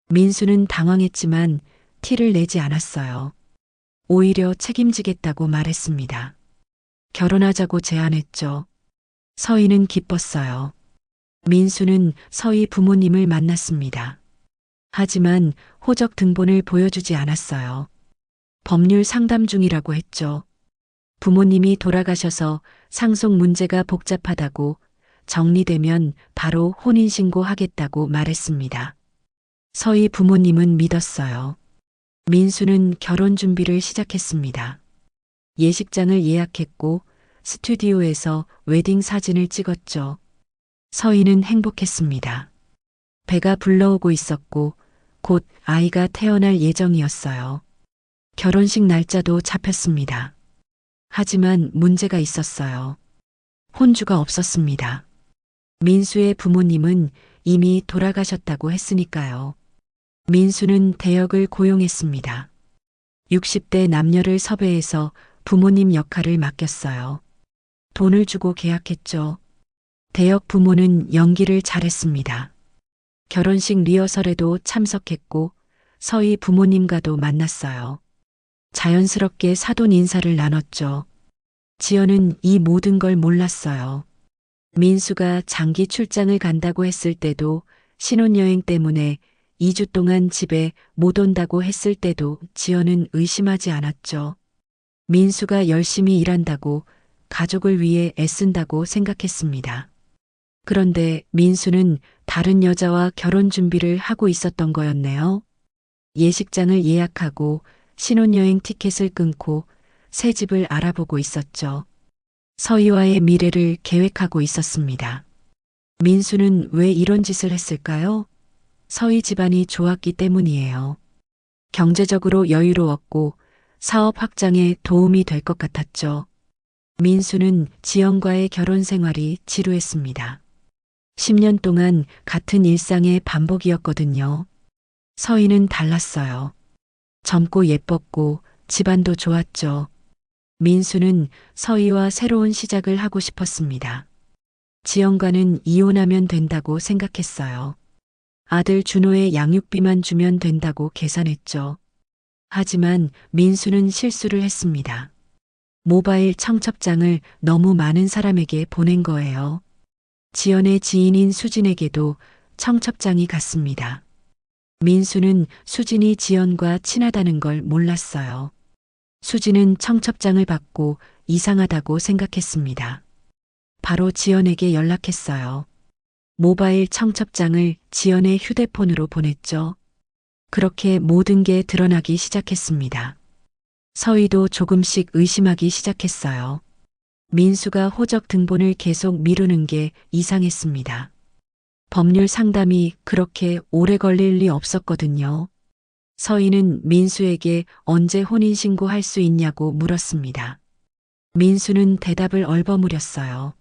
민수는 당황했지만 티를 내지 않았어요. 오히려 책임지겠다고 말했습니다. 결혼하자고 제안했죠. 서희는 기뻤어요. 민수는 서희 부모님을 만났습니다. 하지만 호적 등본을 보여주지 않았어요. 법률 상담 중이라고 했죠. 부모님이 돌아가셔서 상속 문제가 복잡하다고 정리되면 바로 혼인신고하겠다고 말했습니다. 서희 부모님은 믿었어요. 민수는 결혼 준비를 시작했습니다. 예식장을 예약했고 스튜디오에서 웨딩 사진을 찍었죠. 서희는 행복했습니다. 배가 불러오고 있었고 곧 아이가 태어날 예정이었어요. 결혼식 날짜도 잡혔습니다. 하지만 문제가 있었어요. 혼주가 없었습니다. 민수의 부모님은 이미 돌아가셨다고 했으니까요. 민수는 대역을 고용했습니다. 60대 남녀를 섭외해서 부모님 역할을 맡겼어요. 돈을 주고 계약했죠. 대역 부모는 연기를 잘했습니다. 결혼식 리허설에도 참석했고 서희 부모님과도 만났어요. 자연스럽게 사돈 인사를 나눴죠. 지연은 이 모든 걸 몰랐어요. 민수가 장기 출장을 간다고 했을 때도, 신혼여행 때문에 2주 동안 집에 못 온다고 했을 때도 지연은 의심하지 않았죠. 민수가 열심히 일한다고, 가족을 위해 애쓴다고 생각했습니다. 그런데 민수는 다른 여자와 결혼 준비를 하고 있었던 거였네요. 예식장을 예약하고 신혼여행 티켓을 끊고 새 집을 알아보고 있었죠. 서희와의 미래를 계획하고 있었습니다. 민수는 왜 이런 짓을 했을까요? 서희 집안이 좋았기 때문이에요. 경제적으로 여유로웠고 사업 확장에 도움이 될 것 같았죠. 민수는 지연과의 결혼 생활이 지루했습니다. 10년 동안 같은 일상의 반복이었거든요. 서희는 달랐어요. 젊고 예뻤고 집안도 좋았죠. 민수는 서희와 새로운 시작을 하고 싶었습니다. 지연과는 이혼하면 된다고 생각했어요. 아들 준호의 양육비만 주면 된다고 계산했죠. 하지만 민수는 실수를 했습니다. 모바일 청첩장을 너무 많은 사람에게 보낸 거예요. 지연의 지인인 수진에게도 청첩장이 갔습니다. 민수는 수진이 지연과 친하다는 걸 몰랐어요. 수진은 청첩장을 받고 이상하다고 생각했습니다. 바로 지연에게 연락했어요. 모바일 청첩장을 지연의 휴대폰으로 보냈죠. 그렇게 모든 게 드러나기 시작했습니다. 서희도 조금씩 의심하기 시작했어요. 민수가 호적 등본을 계속 미루는 게 이상했습니다. 법률 상담이 그렇게 오래 걸릴 리 없었거든요. 서희는 민수에게 언제 혼인신고할 수 있냐고 물었습니다. 민수는 대답을 얼버무렸어요.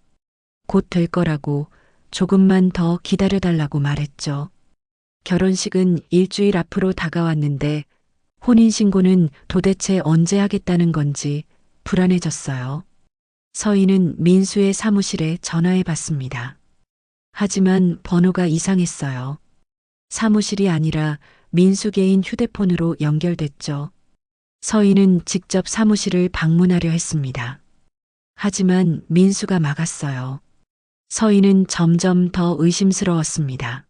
곧 될 거라고, 조금만 더 기다려달라고 말했죠. 결혼식은 일주일 앞으로 다가왔는데 혼인신고는 도대체 언제 하겠다는 건지 불안해졌어요. 서희는 민수의 사무실에 전화해 봤습니다. 하지만 번호가 이상했어요. 사무실이 아니라 민수 개인 휴대폰으로 연결됐죠. 서희는 직접 사무실을 방문하려 했습니다. 하지만 민수가 막았어요. 서희는 점점 더 의심스러웠습니다.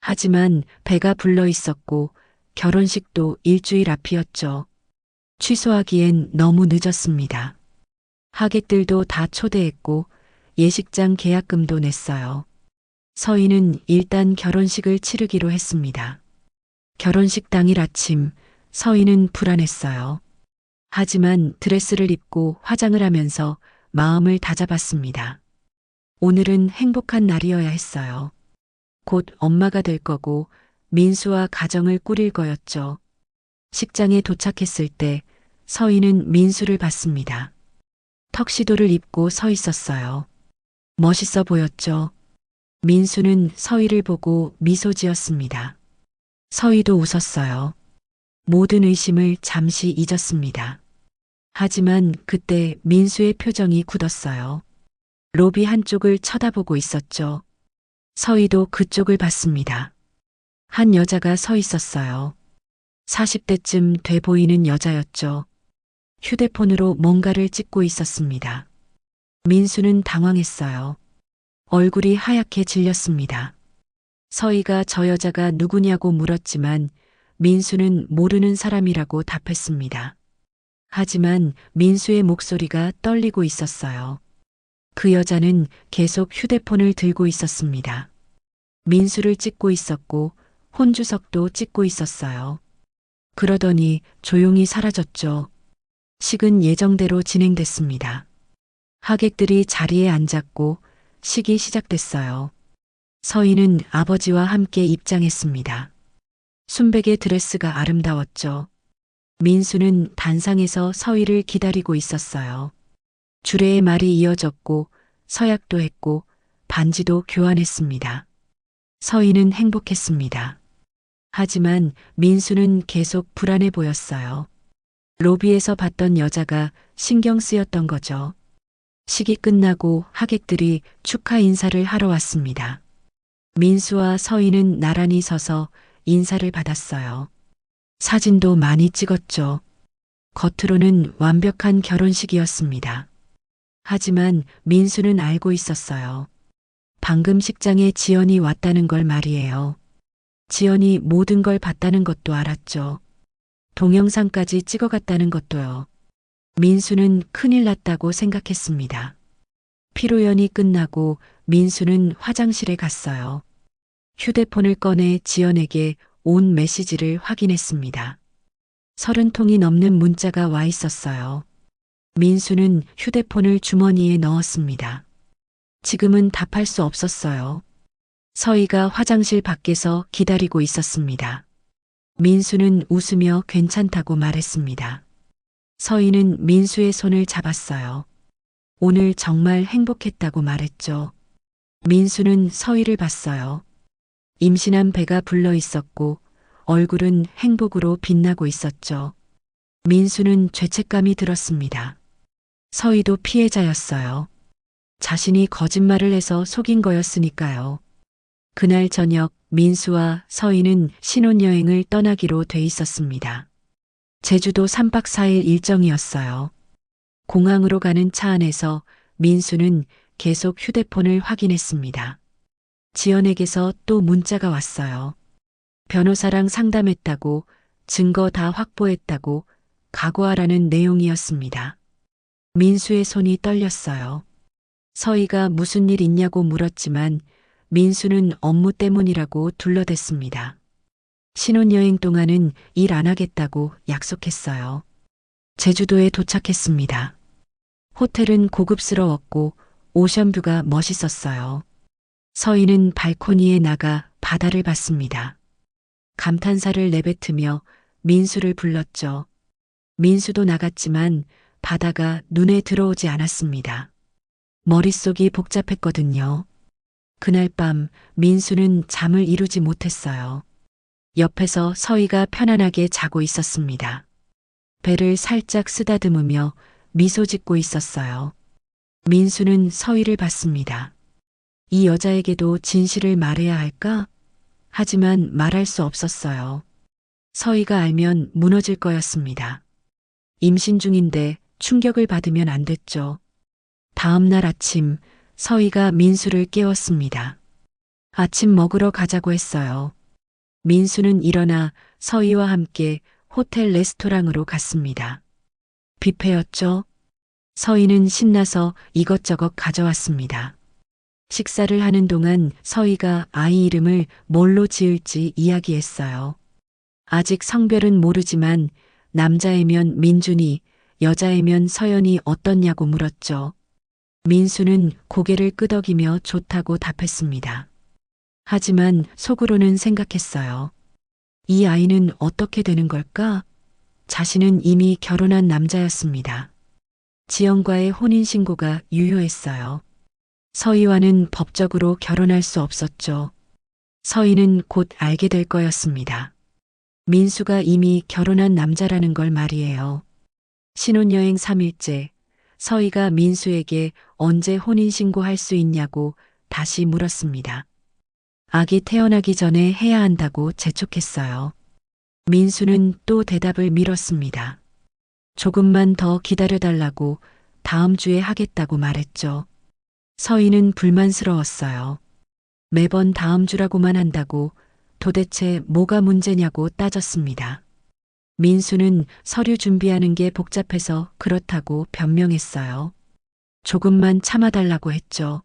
하지만 배가 불러 있었고 결혼식도 일주일 앞이었죠. 취소하기엔 너무 늦었습니다. 하객들도 다 초대했고 예식장 계약금도 냈어요. 서희는 일단 결혼식을 치르기로 했습니다. 결혼식 당일 아침 서희는 불안했어요. 하지만 드레스를 입고 화장을 하면서 마음을 다잡았습니다. 오늘은 행복한 날이어야 했어요. 곧 엄마가 될 거고 민수와 가정을 꾸릴 거였죠. 식장에 도착했을 때 서희는 민수를 봤습니다. 턱시도를 입고 서 있었어요. 멋있어 보였죠. 민수는 서희를 보고 미소 지었습니다. 서희도 웃었어요. 모든 의심을 잠시 잊었습니다. 하지만 그때 민수의 표정이 굳었어요. 로비 한쪽을 쳐다보고 있었죠. 서희도 그쪽을 봤습니다. 한 여자가 서 있었어요. 40대쯤 돼 보이는 여자였죠. 휴대폰으로 뭔가를 찍고 있었습니다. 민수는 당황했어요. 얼굴이 하얗게 질렸습니다. 서희가 저 여자가 누구냐고 물었지만 민수는 모르는 사람이라고 답했습니다. 하지만 민수의 목소리가 떨리고 있었어요. 그 여자는 계속 휴대폰을 들고 있었습니다. 민수를 찍고 있었고 혼주석도 찍고 있었어요. 그러더니 조용히 사라졌죠. 식은 예정대로 진행됐습니다. 하객들이 자리에 앉았고 식이 시작됐어요. 서희는 아버지와 함께 입장했습니다. 순백의 드레스가 아름다웠죠. 민수는 단상에서 서희를 기다리고 있었어요. 주례의 말이 이어졌고 서약도 했고 반지도 교환했습니다. 서희는 행복했습니다. 하지만 민수는 계속 불안해 보였어요. 로비에서 봤던 여자가 신경 쓰였던 거죠. 식이 끝나고 하객들이 축하 인사를 하러 왔습니다. 민수와 서희는 나란히 서서 인사를 받았어요. 사진도 많이 찍었죠. 겉으로는 완벽한 결혼식이었습니다. 하지만 민수는 알고 있었어요. 방금 식장에 지연이 왔다는 걸 말이에요. 지연이 모든 걸 봤다는 것도 알았죠. 동영상까지 찍어갔다는 것도요. 민수는 큰일 났다고 생각했습니다. 피로연이 끝나고 민수는 화장실에 갔어요. 휴대폰을 꺼내 지연에게 온 메시지를 확인했습니다. 30통이 넘는 문자가 와 있었어요. 민수는 휴대폰을 주머니에 넣었습니다. 지금은 답할 수 없었어요. 서희가 화장실 밖에서 기다리고 있었습니다. 민수는 웃으며 괜찮다고 말했습니다. 서희는 민수의 손을 잡았어요. 오늘 정말 행복했다고 말했죠. 민수는 서희를 봤어요. 임신한 배가 불러 있었고 얼굴은 행복으로 빛나고 있었죠. 민수는 죄책감이 들었습니다. 서희도 피해자였어요. 자신이 거짓말을 해서 속인 거였으니까요. 그날 저녁 민수와 서희는 신혼여행을 떠나기로 돼 있었습니다. 제주도 3박 4일 일정이었어요. 공항으로 가는 차 안에서 민수는 계속 휴대폰을 확인했습니다. 지연에게서 또 문자가 왔어요. 변호사랑 상담했다고, 증거 다 확보했다고 각오하라는 내용이었습니다. 민수의 손이 떨렸어요. 서희가 무슨 일 있냐고 물었지만 민수는 업무 때문이라고 둘러댔습니다. 신혼여행 동안은 일 안 하겠다고 약속했어요. 제주도에 도착했습니다. 호텔은 고급스러웠고 오션뷰가 멋있었어요. 서희는 발코니에 나가 바다를 봤습니다. 감탄사를 내뱉으며 민수를 불렀죠. 민수도 나갔지만 바다가 눈에 들어오지 않았습니다. 머릿속이 복잡했거든요. 그날 밤 민수는 잠을 이루지 못했어요. 옆에서 서희가 편안하게 자고 있었습니다. 배를 살짝 쓰다듬으며 미소 짓고 있었어요. 민수는 서희를 봤습니다. 이 여자에게도 진실을 말해야 할까? 하지만 말할 수 없었어요. 서희가 알면 무너질 거였습니다. 임신 중인데 충격을 받으면 안 됐죠. 다음 날 아침 서희가 민수를 깨웠습니다. 아침 먹으러 가자고 했어요. 민수는 일어나 서희와 함께 호텔 레스토랑으로 갔습니다. 뷔페였죠. 서희는 신나서 이것저것 가져왔습니다. 식사를 하는 동안 서희가 아이 이름을 뭘로 지을지 이야기했어요. 아직 성별은 모르지만 남자애면 민준이, 여자애면 서연이 어떻냐고 물었죠. 민수는 고개를 끄덕이며 좋다고 답했습니다. 하지만 속으로는 생각했어요. 이 아이는 어떻게 되는 걸까? 자신은 이미 결혼한 남자였습니다. 지연과의 혼인신고가 유효했어요. 서희와는 법적으로 결혼할 수 없었죠. 서희는 곧 알게 될 거였습니다. 민수가 이미 결혼한 남자라는 걸 말이에요. 신혼여행 3일째, 서희가 민수에게 언제 혼인신고할 수 있냐고 다시 물었습니다. 아기 태어나기 전에 해야 한다고 재촉했어요. 민수는 또 대답을 미뤘습니다. 조금만 더 기다려달라고 다음 주에 하겠다고 말했죠. 서희는 불만스러웠어요. 매번 다음 주라고만 한다고 도대체 뭐가 문제냐고 따졌습니다. 민수는 서류 준비하는 게 복잡해서 그렇다고 변명했어요. 조금만 참아달라고 했죠.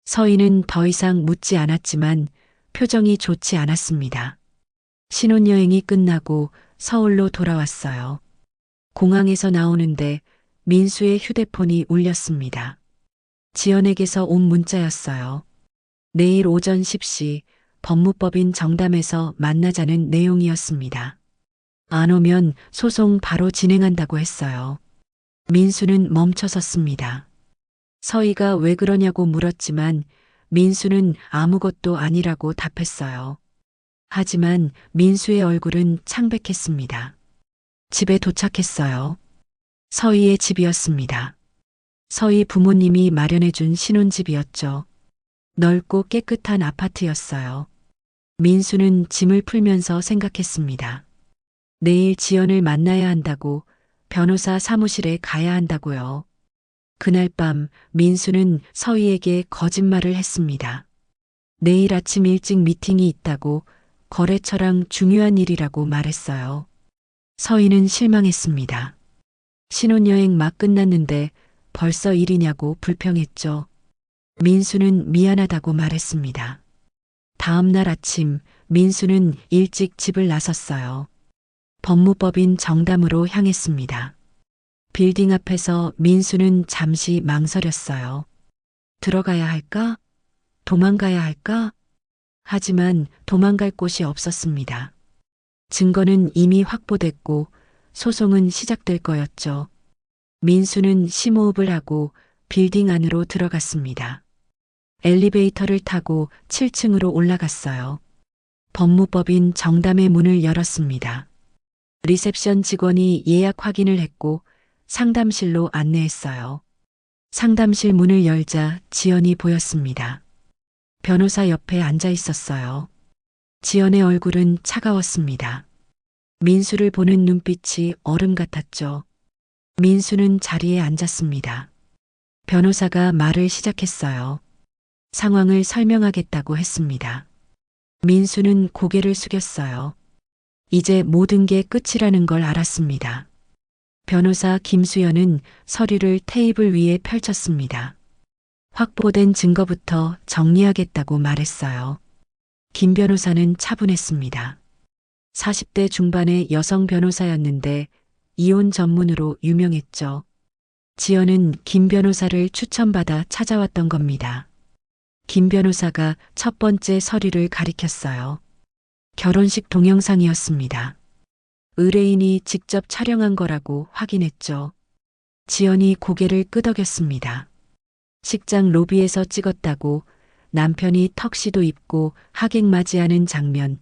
서희는 더 이상 묻지 않았지만 표정이 좋지 않았습니다. 신혼여행이 끝나고 서울로 돌아왔어요. 공항에서 나오는데 민수의 휴대폰이 울렸습니다. 지연에게서 온 문자였어요. 내일 오전 10시 법무법인 정담에서 만나자는 내용이었습니다. 안 오면 소송 바로 진행한다고 했어요. 민수는 멈춰섰습니다. 서희가 왜 그러냐고 물었지만 민수는 아무것도 아니라고 답했어요. 하지만 민수의 얼굴은 창백했습니다. 집에 도착했어요. 서희의 집이었습니다. 서희 부모님이 마련해준 신혼집이었죠. 넓고 깨끗한 아파트였어요. 민수는 짐을 풀면서 생각했습니다. 내일 지연을 만나야 한다고, 변호사 사무실에 가야 한다고요. 그날 밤 민수는 서희에게 거짓말을 했습니다. 내일 아침 일찍 미팅이 있다고, 거래처랑 중요한 일이라고 말했어요. 서희는 실망했습니다. 신혼여행 막 끝났는데 벌써 일이냐고 불평했죠. 민수는 미안하다고 말했습니다. 다음 날 아침 민수는 일찍 집을 나섰어요. 법무법인 정담으로 향했습니다. 빌딩 앞에서 민수는 잠시 망설였어요. 들어가야 할까? 도망가야 할까? 하지만 도망갈 곳이 없었습니다. 증거는 이미 확보됐고 소송은 시작될 거였죠. 민수는 심호흡을 하고 빌딩 안으로 들어갔습니다. 엘리베이터를 타고 7층으로 올라갔어요. 법무법인 정담의 문을 열었습니다. 리셉션 직원이 예약 확인을 했고 상담실로 안내했어요. 상담실 문을 열자 지연이 보였습니다. 변호사 옆에 앉아 있었어요. 지연의 얼굴은 차가웠습니다. 민수를 보는 눈빛이 얼음 같았죠. 민수는 자리에 앉았습니다. 변호사가 말을 시작했어요. 상황을 설명하겠다고 했습니다. 민수는 고개를 숙였어요. 이제 모든 게 끝이라는 걸 알았습니다. 변호사 김수연은 서류를 테이블 위에 펼쳤습니다. 확보된 증거부터 정리하겠다고 말했어요. 김 변호사는 차분했습니다. 40대 중반의 여성 변호사였는데 이혼 전문으로 유명했죠. 지연은 김 변호사를 추천받아 찾아왔던 겁니다. 김 변호사가 첫 번째 서류를 가리켰어요. 결혼식 동영상이었습니다. 의뢰인이 직접 촬영한 거라고 확인했죠. 지연이 고개를 끄덕였습니다. 식장 로비에서 찍었다고, 남편이 턱시도 입고 하객 맞이하는 장면,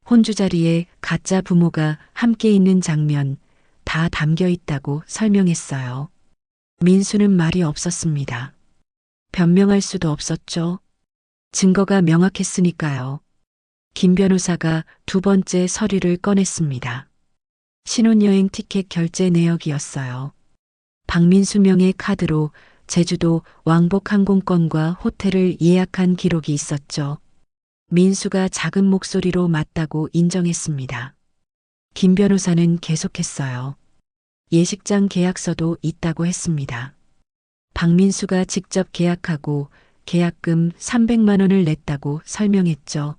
혼주 자리에 가짜 부모가 함께 있는 장면 다 담겨 있다고 설명했어요. 민수는 말이 없었습니다. 변명할 수도 없었죠. 증거가 명확했으니까요. 김 변호사가 두 번째 서류를 꺼냈습니다. 신혼여행 티켓 결제 내역이었어요. 박민수 명의 카드로 제주도 왕복 항공권과 호텔을 예약한 기록이 있었죠. 민수가 작은 목소리로 맞다고 인정했습니다. 김 변호사는 계속했어요. 예식장 계약서도 있다고 했습니다. 박민수가 직접 계약하고 계약금 300만 원을 냈다고 설명했죠.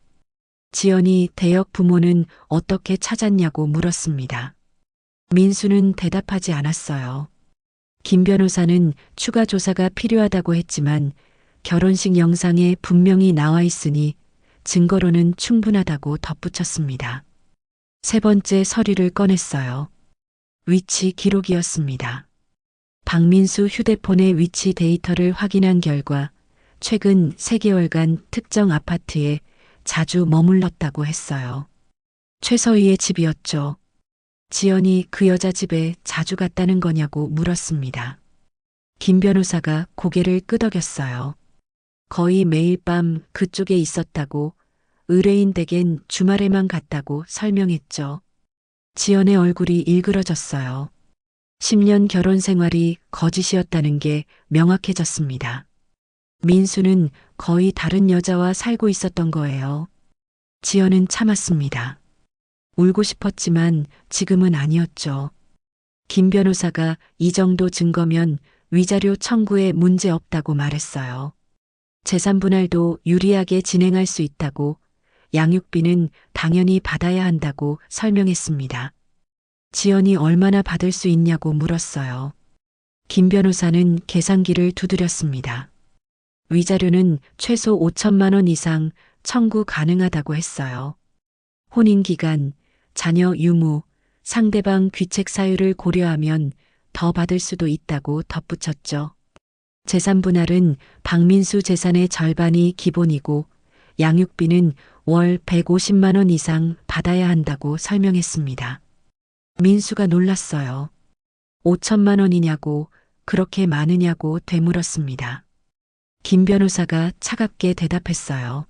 지연이 대역 부모는 어떻게 찾았냐고 물었습니다. 민수는 대답하지 않았어요. 김 변호사는 추가 조사가 필요하다고 했지만 결혼식 영상에 분명히 나와 있으니 증거로는 충분하다고 덧붙였습니다. 세 번째 서류를 꺼냈어요. 위치 기록이었습니다. 박민수 휴대폰의 위치 데이터를 확인한 결과 최근 3개월간 특정 아파트에 자주 머물렀다고 했어요. 최서희의 집이었죠. 지연이 그 여자 집에 자주 갔다는 거냐고 물었습니다. 김 변호사가 고개를 끄덕였어요. 거의 매일 밤 그쪽에 있었다고, 의뢰인 댁엔 주말에만 갔다고 설명했죠. 지연의 얼굴이 일그러졌어요. 10년 결혼 생활이 거짓이었다는 게 명확해졌습니다. 민수는 거의 다른 여자와 살고 있었던 거예요. 지연은 참았습니다. 울고 싶었지만 지금은 아니었죠. 김 변호사가 이 정도 증거면 위자료 청구에 문제 없다고 말했어요. 재산 분할도 유리하게 진행할 수 있다고, 양육비는 당연히 받아야 한다고 설명했습니다. 지연이 얼마나 받을 수 있냐고 물었어요. 김 변호사는 계산기를 두드렸습니다. 위자료는 최소 5천만 원 이상 청구 가능하다고 했어요. 혼인 기간, 자녀 유무, 상대방 귀책 사유를 고려하면 더 받을 수도 있다고 덧붙였죠. 재산 분할은 박민수 재산의 절반이 기본이고 양육비는 월 150만 원 이상 받아야 한다고 설명했습니다. 민수가 놀랐어요. 5천만 원이냐고, 그렇게 많으냐고 되물었습니다. 김 변호사가 차갑게 대답했어요.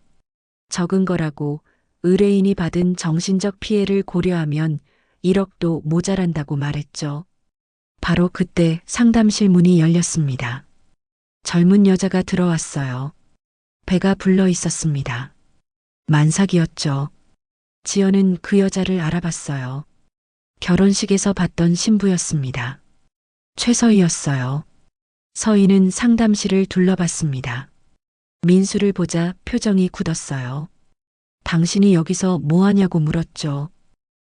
적은 거라고, 의뢰인이 받은 정신적 피해를 고려하면 1억도 모자란다고 말했죠. 바로 그때 상담실 문이 열렸습니다. 젊은 여자가 들어왔어요. 배가 불러 있었습니다. 만삭이었죠. 지연은 그 여자를 알아봤어요. 결혼식에서 봤던 신부였습니다. 최서희였어요. 서희는 상담실을 둘러봤습니다. 민수를 보자 표정이 굳었어요. 당신이 여기서 뭐 하냐고 물었죠.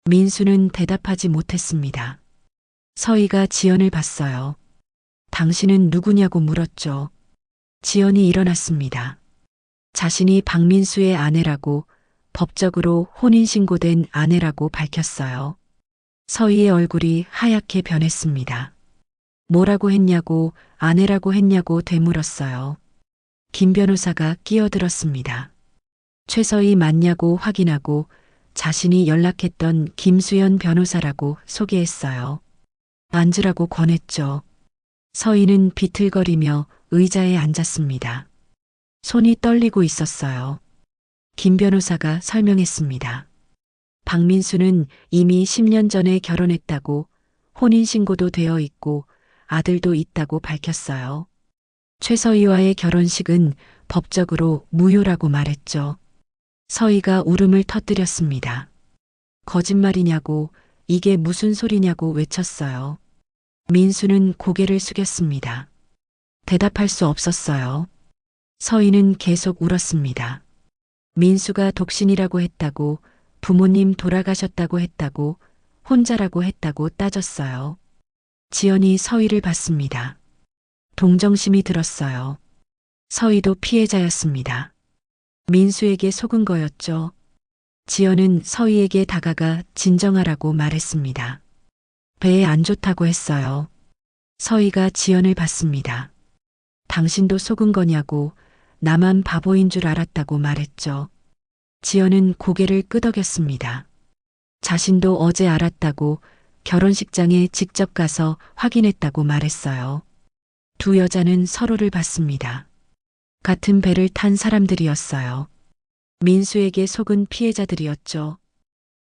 민수는 대답하지 못했습니다. 서희가 지연을 봤어요. 당신은 누구냐고 물었죠. 지연이 일어났습니다. 자신이 박민수의 아내라고, 법적으로 혼인신고된 아내라고 밝혔어요. 서희의 얼굴이 하얗게 변했습니다. 뭐라고 했냐고, 아내라고 했냐고 되물었어요. 김 변호사가 끼어들었습니다. 최서희 맞냐고 확인하고 자신이 연락했던 김수연 변호사라고 소개했어요. 앉으라고 권했죠. 서희는 비틀거리며 의자에 앉았습니다. 손이 떨리고 있었어요. 김 변호사가 설명했습니다. 박민수는 이미 10년 전에 결혼했다고, 혼인신고도 되어 있고 아들도 있다고 밝혔어요. 최서희와의 결혼식은 법적으로 무효라고 말했죠. 서희가 울음을 터뜨렸습니다. 거짓말이냐고, 이게 무슨 소리냐고 외쳤어요. 민수는 고개를 숙였습니다. 대답할 수 없었어요. 서희는 계속 울었습니다. 민수가 독신이라고 했다고, 부모님 돌아가셨다고 했다고, 혼자라고 했다고 따졌어요. 지연이 서희를 봤습니다. 동정심이 들었어요. 서희도 피해자였습니다. 민수에게 속은 거였죠. 지연은 서희에게 다가가 진정하라고 말했습니다. 배에 안 좋다고 했어요. 서희가 지연을 봤습니다. 당신도 속은 거냐고, 나만 바보인 줄 알았다고 말했죠. 지연은 고개를 끄덕였습니다. 자신도 어제 알았다고, 결혼식장에 직접 가서 확인했다고 말했어요. 두 여자는 서로를 봤습니다. 같은 배를 탄 사람들이었어요. 민수에게 속은 피해자들이었죠.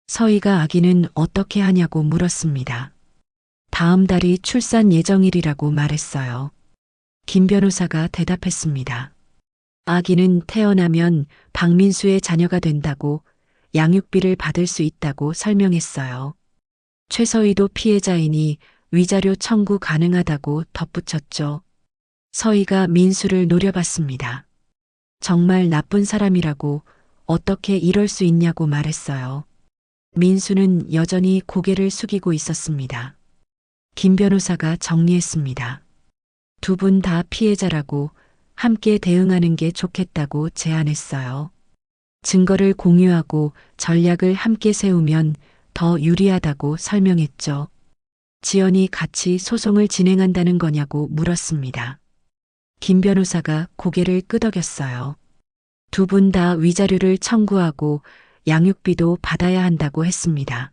서희가 아기는 어떻게 하냐고 물었습니다. 다음 달이 출산 예정일이라고 말했어요. 김 변호사가 대답했습니다. 아기는 태어나면 박민수의 자녀가 된다고, 양육비를 받을 수 있다고 설명했어요. 최서희도 피해자이니 위자료 청구 가능하다고 덧붙였죠. 서희가 민수를 노려봤습니다. 정말 나쁜 사람이라고, 어떻게 이럴 수 있냐고 말했어요. 민수는 여전히 고개를 숙이고 있었습니다. 김 변호사가 정리했습니다. 두 분 다 피해자라고, 함께 대응하는 게 좋겠다고 제안했어요. 증거를 공유하고 전략을 함께 세우면 더 유리하다고 설명했죠. 지연이 같이 소송을 진행한다는 거냐고 물었습니다. 김 변호사가 고개를 끄덕였어요. 두 분 다 위자료를 청구하고 양육비도 받아야 한다고 했습니다.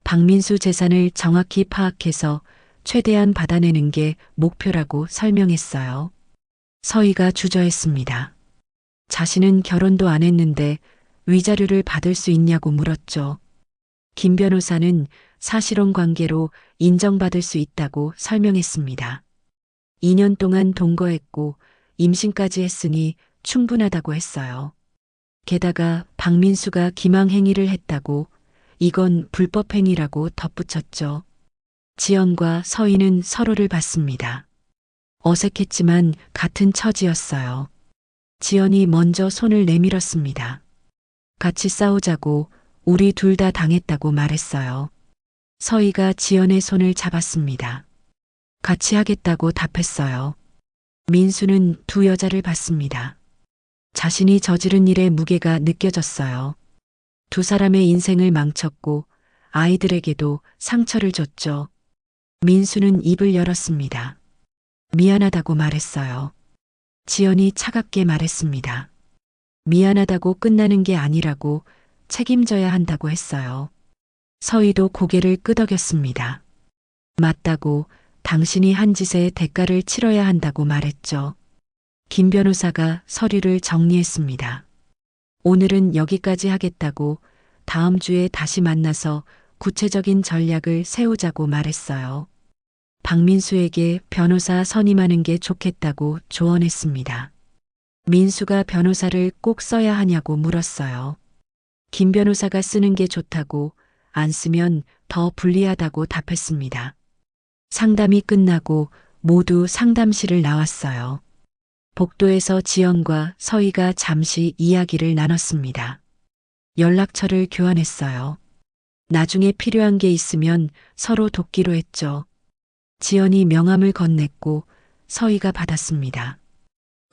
박민수 재산을 정확히 파악해서 최대한 받아내는 게 목표라고 설명했어요. 서희가 주저했습니다. 자신은 결혼도 안 했는데 위자료를 받을 수 있냐고 물었죠. 김 변호사는 사실혼 관계로 인정받을 수 있다고 설명했습니다. 2년 동안 동거했고 임신까지 했으니 충분하다고 했어요. 게다가 박민수가 기망행위를 했다고, 이건 불법행위라고 덧붙였죠. 지연과 서희는 서로를 봤습니다. 어색했지만 같은 처지였어요. 지연이 먼저 손을 내밀었습니다. 같이 싸우자고, 우리 둘 다 당했다고 말했어요. 서희가 지연의 손을 잡았습니다. 같이 하겠다고 답했어요. 민수는 두 여자를 봤습니다. 자신이 저지른 일의 무게가 느껴졌어요. 두 사람의 인생을 망쳤고 아이들에게도 상처를 줬죠. 민수는 입을 열었습니다. 미안하다고 말했어요. 지연이 차갑게 말했습니다. 미안하다고 끝나는 게 아니라고 책임져야 한다고 했어요. 서희도 고개를 끄덕였습니다. 맞다고, 당신이 한 짓의 대가를 치러야 한다고 말했죠. 김 변호사가 서류를 정리했습니다. 오늘은 여기까지 하겠다고 다음 주에 다시 만나서 구체적인 전략을 세우자고 말했어요. 박민수에게 변호사 선임하는 게 좋겠다고 조언했습니다. 민수가 변호사를 꼭 써야 하냐고 물었어요. 김 변호사가 쓰는 게 좋다고, 안 쓰면 더 불리하다고 답했습니다. 상담이 끝나고 모두 상담실을 나왔어요. 복도에서 지연과 서희가 잠시 이야기를 나눴습니다. 연락처를 교환했어요. 나중에 필요한 게 있으면 서로 돕기로 했죠. 지연이 명함을 건넸고 서희가 받았습니다.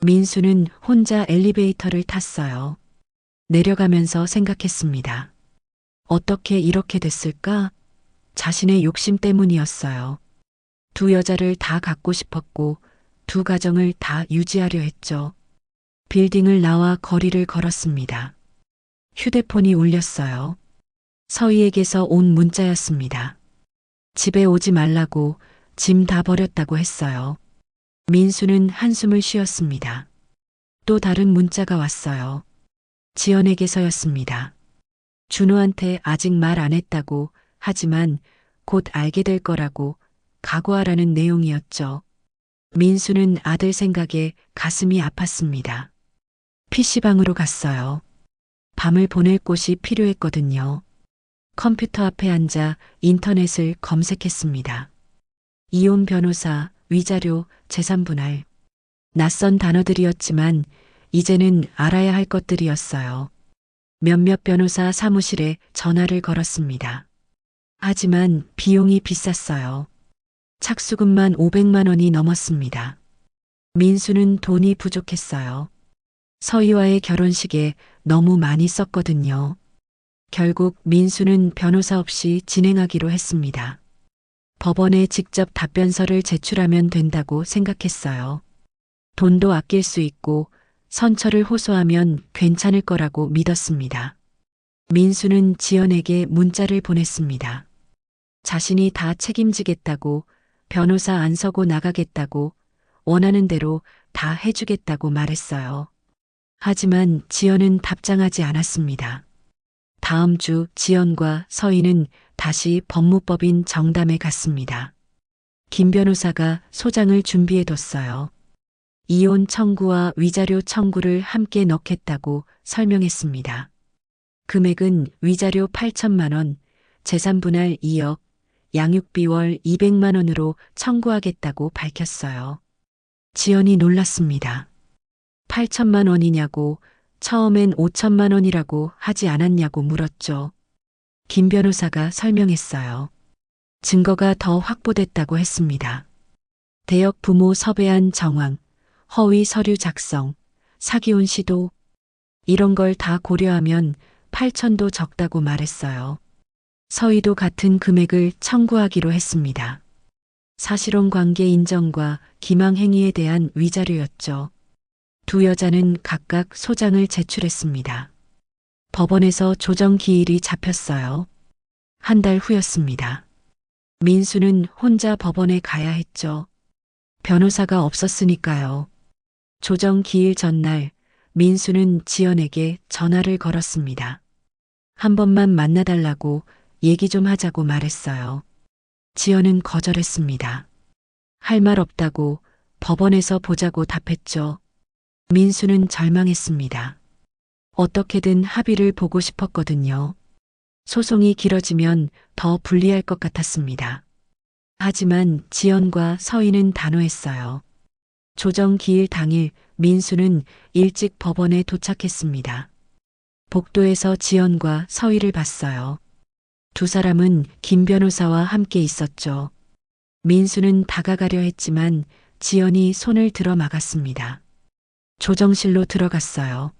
민수는 혼자 엘리베이터를 탔어요. 내려가면서 생각했습니다. 어떻게 이렇게 됐을까? 자신의 욕심 때문이었어요. 두 여자를 다 갖고 싶었고 두 가정을 다 유지하려 했죠. 빌딩을 나와 거리를 걸었습니다. 휴대폰이 울렸어요. 서희에게서 온 문자였습니다. 집에 오지 말라고, 짐 다 버렸다고 했어요. 민수는 한숨을 쉬었습니다. 또 다른 문자가 왔어요. 지연에게서였습니다. 준호한테 아직 말 안 했다고, 하지만 곧 알게 될 거라고 각오하라는 내용이었죠. 민수는 아들 생각에 가슴이 아팠습니다. PC방으로 갔어요. 밤을 보낼 곳이 필요했거든요. 컴퓨터 앞에 앉아 인터넷을 검색했습니다. 이혼 변호사, 위자료, 재산분할. 낯선 단어들이었지만 이제는 알아야 할 것들이었어요. 몇몇 변호사 사무실에 전화를 걸었습니다. 하지만 비용이 비쌌어요. 착수금만 500만 원이 넘었습니다. 민수는 돈이 부족했어요. 서희와의 결혼식에 너무 많이 썼거든요. 결국 민수는 변호사 없이 진행하기로 했습니다. 법원에 직접 답변서를 제출하면 된다고 생각했어요. 돈도 아낄 수 있고 선처를 호소하면 괜찮을 거라고 믿었습니다. 민수는 지연에게 문자를 보냈습니다. 자신이 다 책임지겠다고, 변호사 안 서고 나가겠다고, 원하는 대로 다 해주겠다고 말했어요. 하지만 지연은 답장하지 않았습니다. 다음 주 지연과 서희는 다시 법무법인 정담에 갔습니다. 김 변호사가 소장을 준비해뒀어요. 이혼 청구와 위자료 청구를 함께 넣겠다고 설명했습니다. 금액은 위자료 8천만 원, 재산분할 2억, 양육비 월 200만 원으로 청구하겠다고 밝혔어요. 지연이 놀랐습니다. 8천만 원이냐고, 처음엔 5천만 원이라고 하지 않았냐고 물었죠. 김 변호사가 설명했어요. 증거가 더 확보됐다고 했습니다. 대역 부모 섭외한 정황, 허위 서류 작성, 사기혼 시도, 이런 걸 다 고려하면 8천도 적다고 말했어요. 서희도 같은 금액을 청구하기로 했습니다. 사실혼 관계 인정과 기망 행위에 대한 위자료였죠. 두 여자는 각각 소장을 제출했습니다. 법원에서 조정 기일이 잡혔어요. 한 달 후였습니다. 민수는 혼자 법원에 가야 했죠. 변호사가 없었으니까요. 조정 기일 전날 민수는 지연에게 전화를 걸었습니다. 한 번만 만나달라고, 얘기 좀 하자고 말했어요. 지연은 거절했습니다. 할 말 없다고, 법원에서 보자고 답했죠. 민수는 절망했습니다. 어떻게든 합의를 보고 싶었거든요. 소송이 길어지면 더 불리할 것 같았습니다. 하지만 지연과 서희는 단호했어요. 조정 기일 당일 민수는 일찍 법원에 도착했습니다. 복도에서 지연과 서희를 봤어요. 두 사람은 김 변호사와 함께 있었죠. 민수는 다가가려 했지만 지연이 손을 들어 막았습니다. 조정실로 들어갔어요.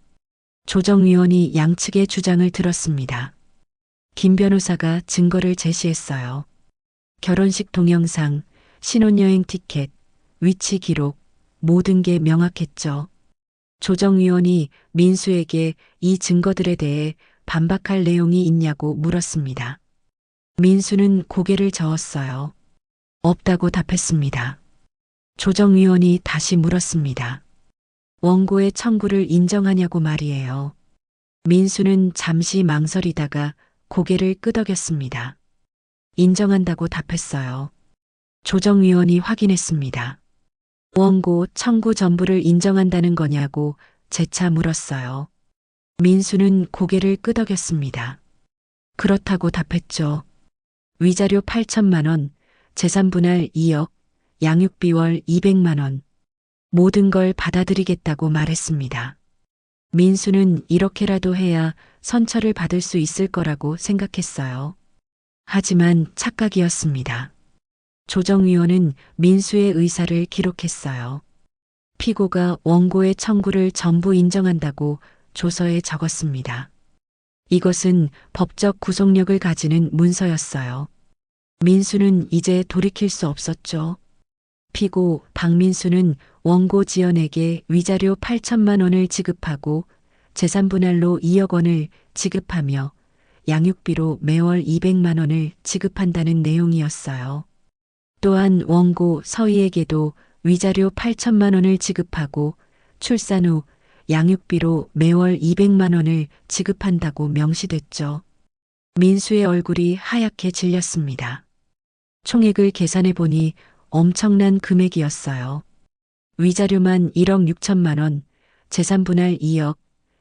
조정위원이 양측의 주장을 들었습니다. 김 변호사가 증거를 제시했어요. 결혼식 동영상, 신혼여행 티켓, 위치 기록, 모든 게 명확했죠. 조정위원이 민수에게 이 증거들에 대해 반박할 내용이 있냐고 물었습니다. 민수는 고개를 저었어요. 없다고 답했습니다. 조정위원이 다시 물었습니다. 원고의 청구를 인정하냐고 말이에요. 민수는 잠시 망설이다가 고개를 끄덕였습니다. 인정한다고 답했어요. 조정위원이 확인했습니다. 원고 청구 전부를 인정한다는 거냐고 재차 물었어요. 민수는 고개를 끄덕였습니다. 그렇다고 답했죠. 위자료 8천만 원, 재산 분할 2억, 양육비 월 200만 원. 모든 걸 받아들이겠다고 말했습니다. 민수는 이렇게라도 해야 선처를 받을 수 있을 거라고 생각했어요. 하지만 착각이었습니다. 조정위원은 민수의 의사를 기록했어요. 피고가 원고의 청구를 전부 인정한다고 조서에 적었습니다. 이것은 법적 구속력을 가지는 문서였어요. 민수는 이제 돌이킬 수 없었죠. 피고 박민수는 원고 지연에게 위자료 8천만 원을 지급하고 재산분할로 2억 원을 지급하며 양육비로 매월 200만 원을 지급한다는 내용이었어요. 또한 원고 서희에게도 위자료 8천만 원을 지급하고 출산 후 양육비로 매월 200만 원을 지급한다고 명시됐죠. 민수의 얼굴이 하얗게 질렸습니다. 총액을 계산해 보니 엄청난 금액이었어요. 위자료만 1억 6천만 원, 재산 분할 2억,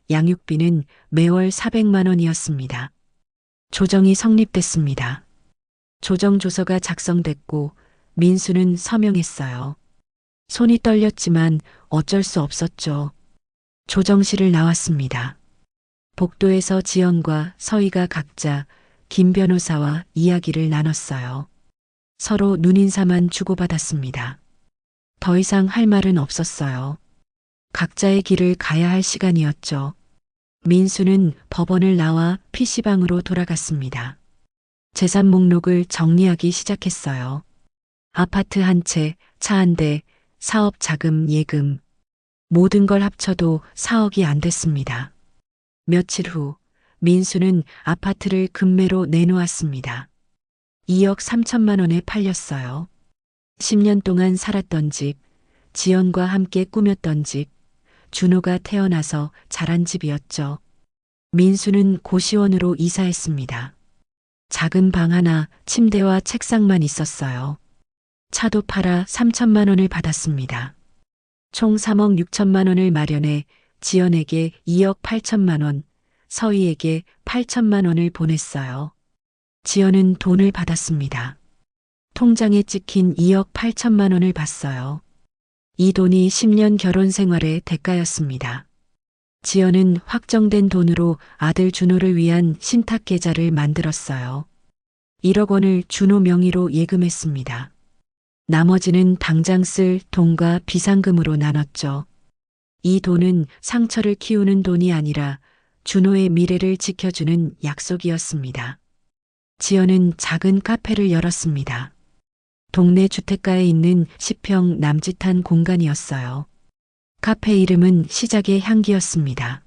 양육비는 매월 400만 원이었습니다. 조정이 성립됐습니다. 조정조서가 작성됐고 민수는 서명했어요. 손이 떨렸지만 어쩔 수 없었죠. 조정실을 나왔습니다. 복도에서 지연과 서희가 각자 김 변호사와 이야기를 나눴어요. 서로 눈인사만 주고받았습니다. 더 이상 할 말은 없었어요. 각자의 길을 가야 할 시간이었죠. 민수는 법원을 나와 PC방으로 돌아갔습니다. 재산 목록을 정리하기 시작했어요. 아파트 한 채, 차 한 대, 사업 자금, 예금. 모든 걸 합쳐도 4억이 안 됐습니다. 며칠 후 민수는 아파트를 금매로 내놓았습니다. 2억 3천만 원에 팔렸어요. 10년 동안 살았던 집, 지연과 함께 꾸몄던 집, 준호가 태어나서 자란 집이었죠. 민수는 고시원으로 이사했습니다. 작은 방 하나, 침대와 책상만 있었어요. 차도 팔아 3천만 원을 받았습니다. 총 3억 6천만 원을 마련해 지연에게 2억 8천만 원, 서희에게 8천만 원을 보냈어요. 지연은 돈을 받았습니다. 통장에 찍힌 2억 8천만 원을 봤어요. 이 돈이 10년 결혼 생활의 대가였습니다. 지연은 확정된 돈으로 아들 준호를 위한 신탁 계좌를 만들었어요. 1억 원을 준호 명의로 예금했습니다. 나머지는 당장 쓸 돈과 비상금으로 나눴죠. 이 돈은 상처를 키우는 돈이 아니라 준호의 미래를 지켜주는 약속이었습니다. 지연은 작은 카페를 열었습니다. 동네 주택가에 있는 10평 남짓한 공간이었어요. 카페 이름은 시작의 향기였습니다.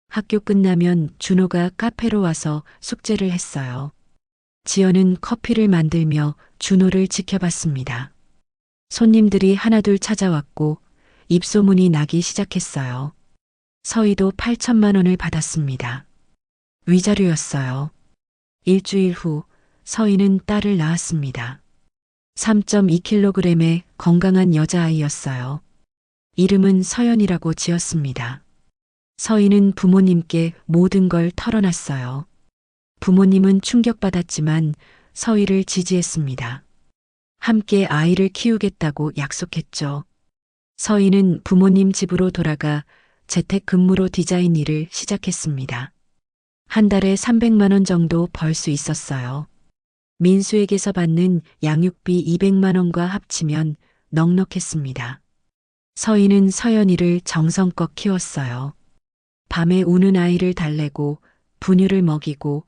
학교 끝나면 준호가 카페로 와서 숙제를 했어요. 지연은 커피를 만들며 준호를 지켜봤습니다. 손님들이 하나둘 찾아왔고 입소문이 나기 시작했어요. 서희도 8천만 원을 받았습니다. 위자료였어요. 일주일 후 서희는 딸을 낳았습니다. 3.2kg의 건강한 여자아이였어요. 이름은 서연이라고 지었습니다. 서희는 부모님께 모든 걸 털어놨어요. 부모님은 충격받았지만 서희를 지지했습니다. 함께 아이를 키우겠다고 약속했죠. 서희는 부모님 집으로 돌아가 재택근무로 디자인 일을 시작했습니다. 한 달에 300만 원 정도 벌 수 있었어요. 민수에게서 받는 양육비 200만 원과 합치면 넉넉했습니다. 서희는 서연이를 정성껏 키웠어요. 밤에 우는 아이를 달래고 분유를 먹이고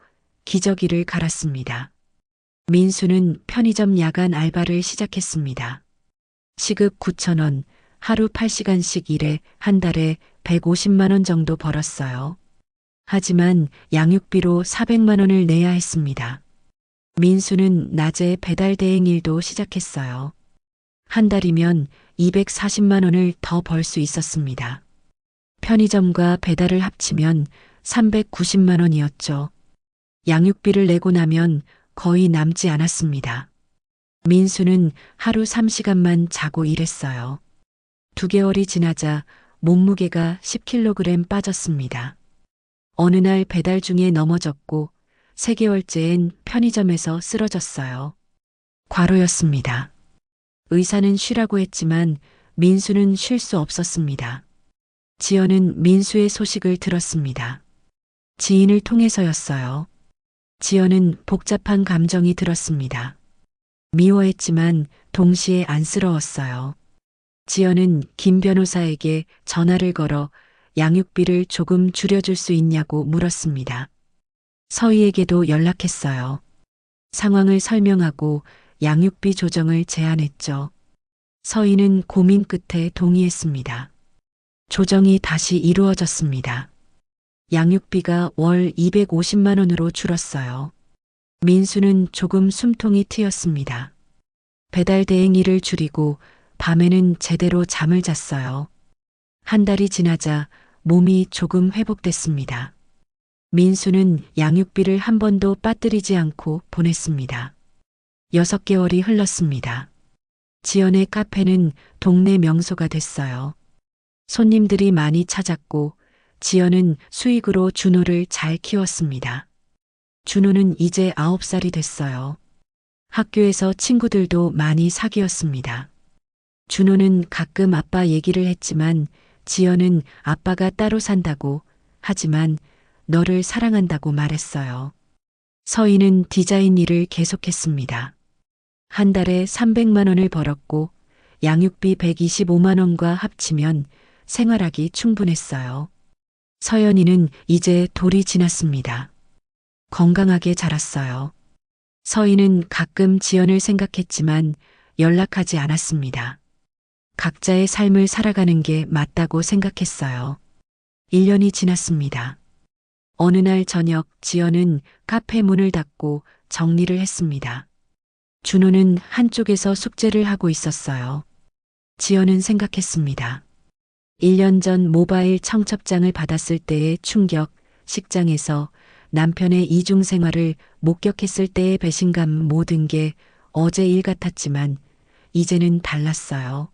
기저귀를 갈았습니다. 민수는 편의점 야간 알바를 시작했습니다. 시급 9,000원, 하루 8시간씩 일해 한 달에 150만 원 정도 벌었어요. 하지만 양육비로 400만 원을 내야 했습니다. 민수는 낮에 배달 대행 일도 시작했어요. 한 달이면 240만 원을 더 벌 수 있었습니다. 편의점과 배달을 합치면 390만 원이었죠. 양육비를 내고 나면 거의 남지 않았습니다. 민수는 하루 3시간만 자고 일했어요. 2개월이 지나자 몸무게가 10kg 빠졌습니다. 어느 날 배달 중에 넘어졌고 3개월째엔 편의점에서 쓰러졌어요. 과로였습니다. 의사는 쉬라고 했지만 민수는 쉴 수 없었습니다. 지연은 민수의 소식을 들었습니다. 지인을 통해서였어요. 지연은 복잡한 감정이 들었습니다. 미워했지만 동시에 안쓰러웠어요. 지연은 김 변호사에게 전화를 걸어 양육비를 조금 줄여줄 수 있냐고 물었습니다. 서희에게도 연락했어요. 상황을 설명하고 양육비 조정을 제안했죠. 서희는 고민 끝에 동의했습니다. 조정이 다시 이루어졌습니다. 양육비가 월 250만 원으로 줄었어요. 민수는 조금 숨통이 트였습니다. 배달 대행 일을 줄이고 밤에는 제대로 잠을 잤어요. 한 달이 지나자 몸이 조금 회복됐습니다. 민수는 양육비를 한 번도 빠뜨리지 않고 보냈습니다. 6개월이 흘렀습니다. 지연의 카페는 동네 명소가 됐어요. 손님들이 많이 찾았고 지연은 수익으로 준호를 잘 키웠습니다. 준호는 이제 9살이 됐어요. 학교에서 친구들도 많이 사귀었습니다. 준호는 가끔 아빠 얘기를 했지만 지연은 아빠가 따로 산다고 하지만 너를 사랑한다고 말했어요. 서희는 디자인 일을 계속했습니다. 한 달에 300만 원을 벌었고 양육비 125만 원과 합치면 생활하기 충분했어요. 서연이는 이제 돌이 지났습니다. 건강하게 자랐어요. 서희는 가끔 지연을 생각했지만 연락하지 않았습니다. 각자의 삶을 살아가는 게 맞다고 생각했어요. 1년이 지났습니다. 어느 날 저녁 지연은 카페 문을 닫고 정리를 했습니다. 준호는 한쪽에서 숙제를 하고 있었어요. 지연은 생각했습니다. 1년 전 모바일 청첩장을 받았을 때의 충격, 식장에서 남편의 이중 생활을 목격했을 때의 배신감 모든 게 어제 일 같았지만 이제는 달랐어요.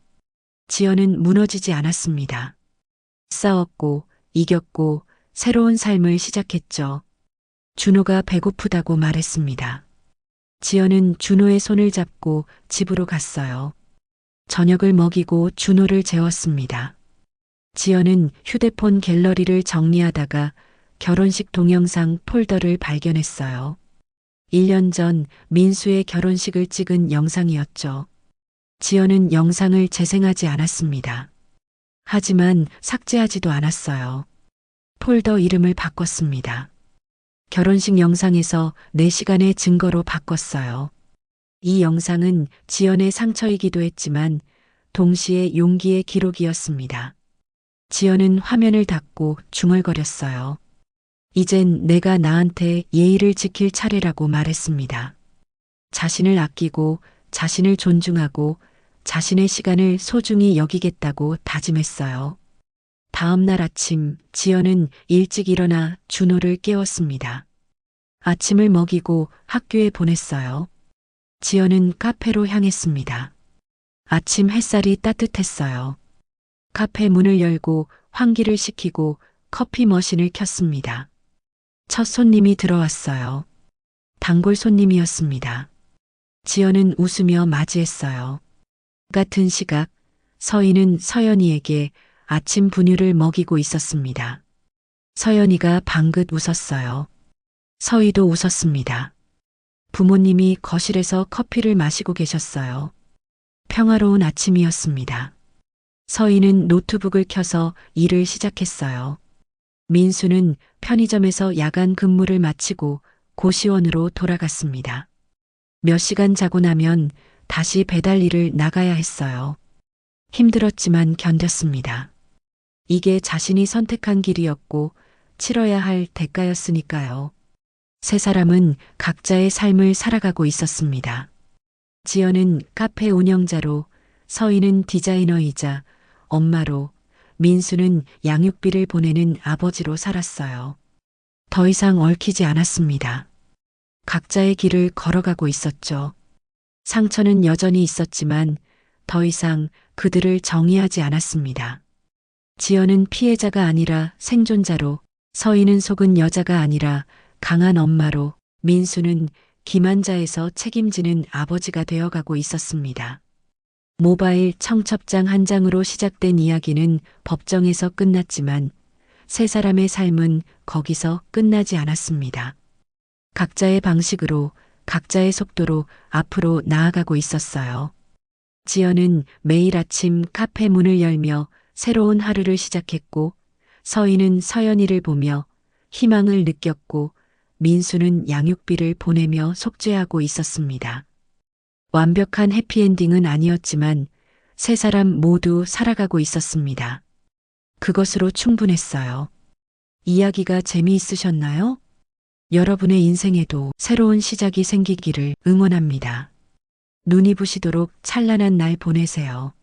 지연은 무너지지 않았습니다. 싸웠고 이겼고 새로운 삶을 시작했죠. 준호가 배고프다고 말했습니다. 지연은 준호의 손을 잡고 집으로 갔어요. 저녁을 먹이고 준호를 재웠습니다. 지연은 휴대폰 갤러리를 정리하다가 결혼식 동영상 폴더를 발견했어요. 1년 전 민수의 결혼식을 찍은 영상이었죠. 지연은 영상을 재생하지 않았습니다. 하지만 삭제하지도 않았어요. 폴더 이름을 바꿨습니다. 결혼식 영상에서 4시간의 증거로 바꿨어요. 이 영상은 지연의 상처이기도 했지만 동시에 용기의 기록이었습니다. 지연은 화면을 닫고 중얼거렸어요. 이젠 내가 나한테 예의를 지킬 차례라고 말했습니다. 자신을 아끼고 자신을 존중하고 자신의 시간을 소중히 여기겠다고 다짐했어요. 다음 날 아침 지연은 일찍 일어나 준호를 깨웠습니다. 아침을 먹이고 학교에 보냈어요. 지연은 카페로 향했습니다. 아침 햇살이 따뜻했어요. 카페 문을 열고 환기를 시키고 커피 머신을 켰습니다. 첫 손님이 들어왔어요. 단골 손님이었습니다. 지연은 웃으며 맞이했어요. 같은 시각 서희는 서연이에게 아침 분유를 먹이고 있었습니다. 서연이가 방긋 웃었어요. 서희도 웃었습니다. 부모님이 거실에서 커피를 마시고 계셨어요. 평화로운 아침이었습니다. 서희는 노트북을 켜서 일을 시작했어요. 민수는 편의점에서 야간 근무를 마치고 고시원으로 돌아갔습니다. 몇 시간 자고 나면 다시 배달 일을 나가야 했어요. 힘들었지만 견뎠습니다. 이게 자신이 선택한 길이었고 치러야 할 대가였으니까요. 세 사람은 각자의 삶을 살아가고 있었습니다. 지연은 카페 운영자로, 서희는 디자이너이자 엄마로, 민수는 양육비를 보내는 아버지로 살았어요. 더 이상 얽히지 않았습니다. 각자의 길을 걸어가고 있었죠. 상처는 여전히 있었지만 더 이상 그들을 정의하지 않았습니다. 지연은 피해자가 아니라 생존자로, 서희는 속은 여자가 아니라 강한 엄마로, 민수는 기만자에서 책임지는 아버지가 되어가고 있었습니다. 모바일 청첩장 한 장으로 시작된 이야기는 법정에서 끝났지만 세 사람의 삶은 거기서 끝나지 않았습니다. 각자의 방식으로, 각자의 속도로 앞으로 나아가고 있었어요. 지연은 매일 아침 카페 문을 열며 새로운 하루를 시작했고, 서희는 서연이를 보며 희망을 느꼈고, 민수는 양육비를 보내며 속죄하고 있었습니다. 완벽한 해피엔딩은 아니었지만 세 사람 모두 살아가고 있었습니다. 그것으로 충분했어요. 이야기가 재미있으셨나요? 여러분의 인생에도 새로운 시작이 생기기를 응원합니다. 눈이 부시도록 찬란한 날 보내세요.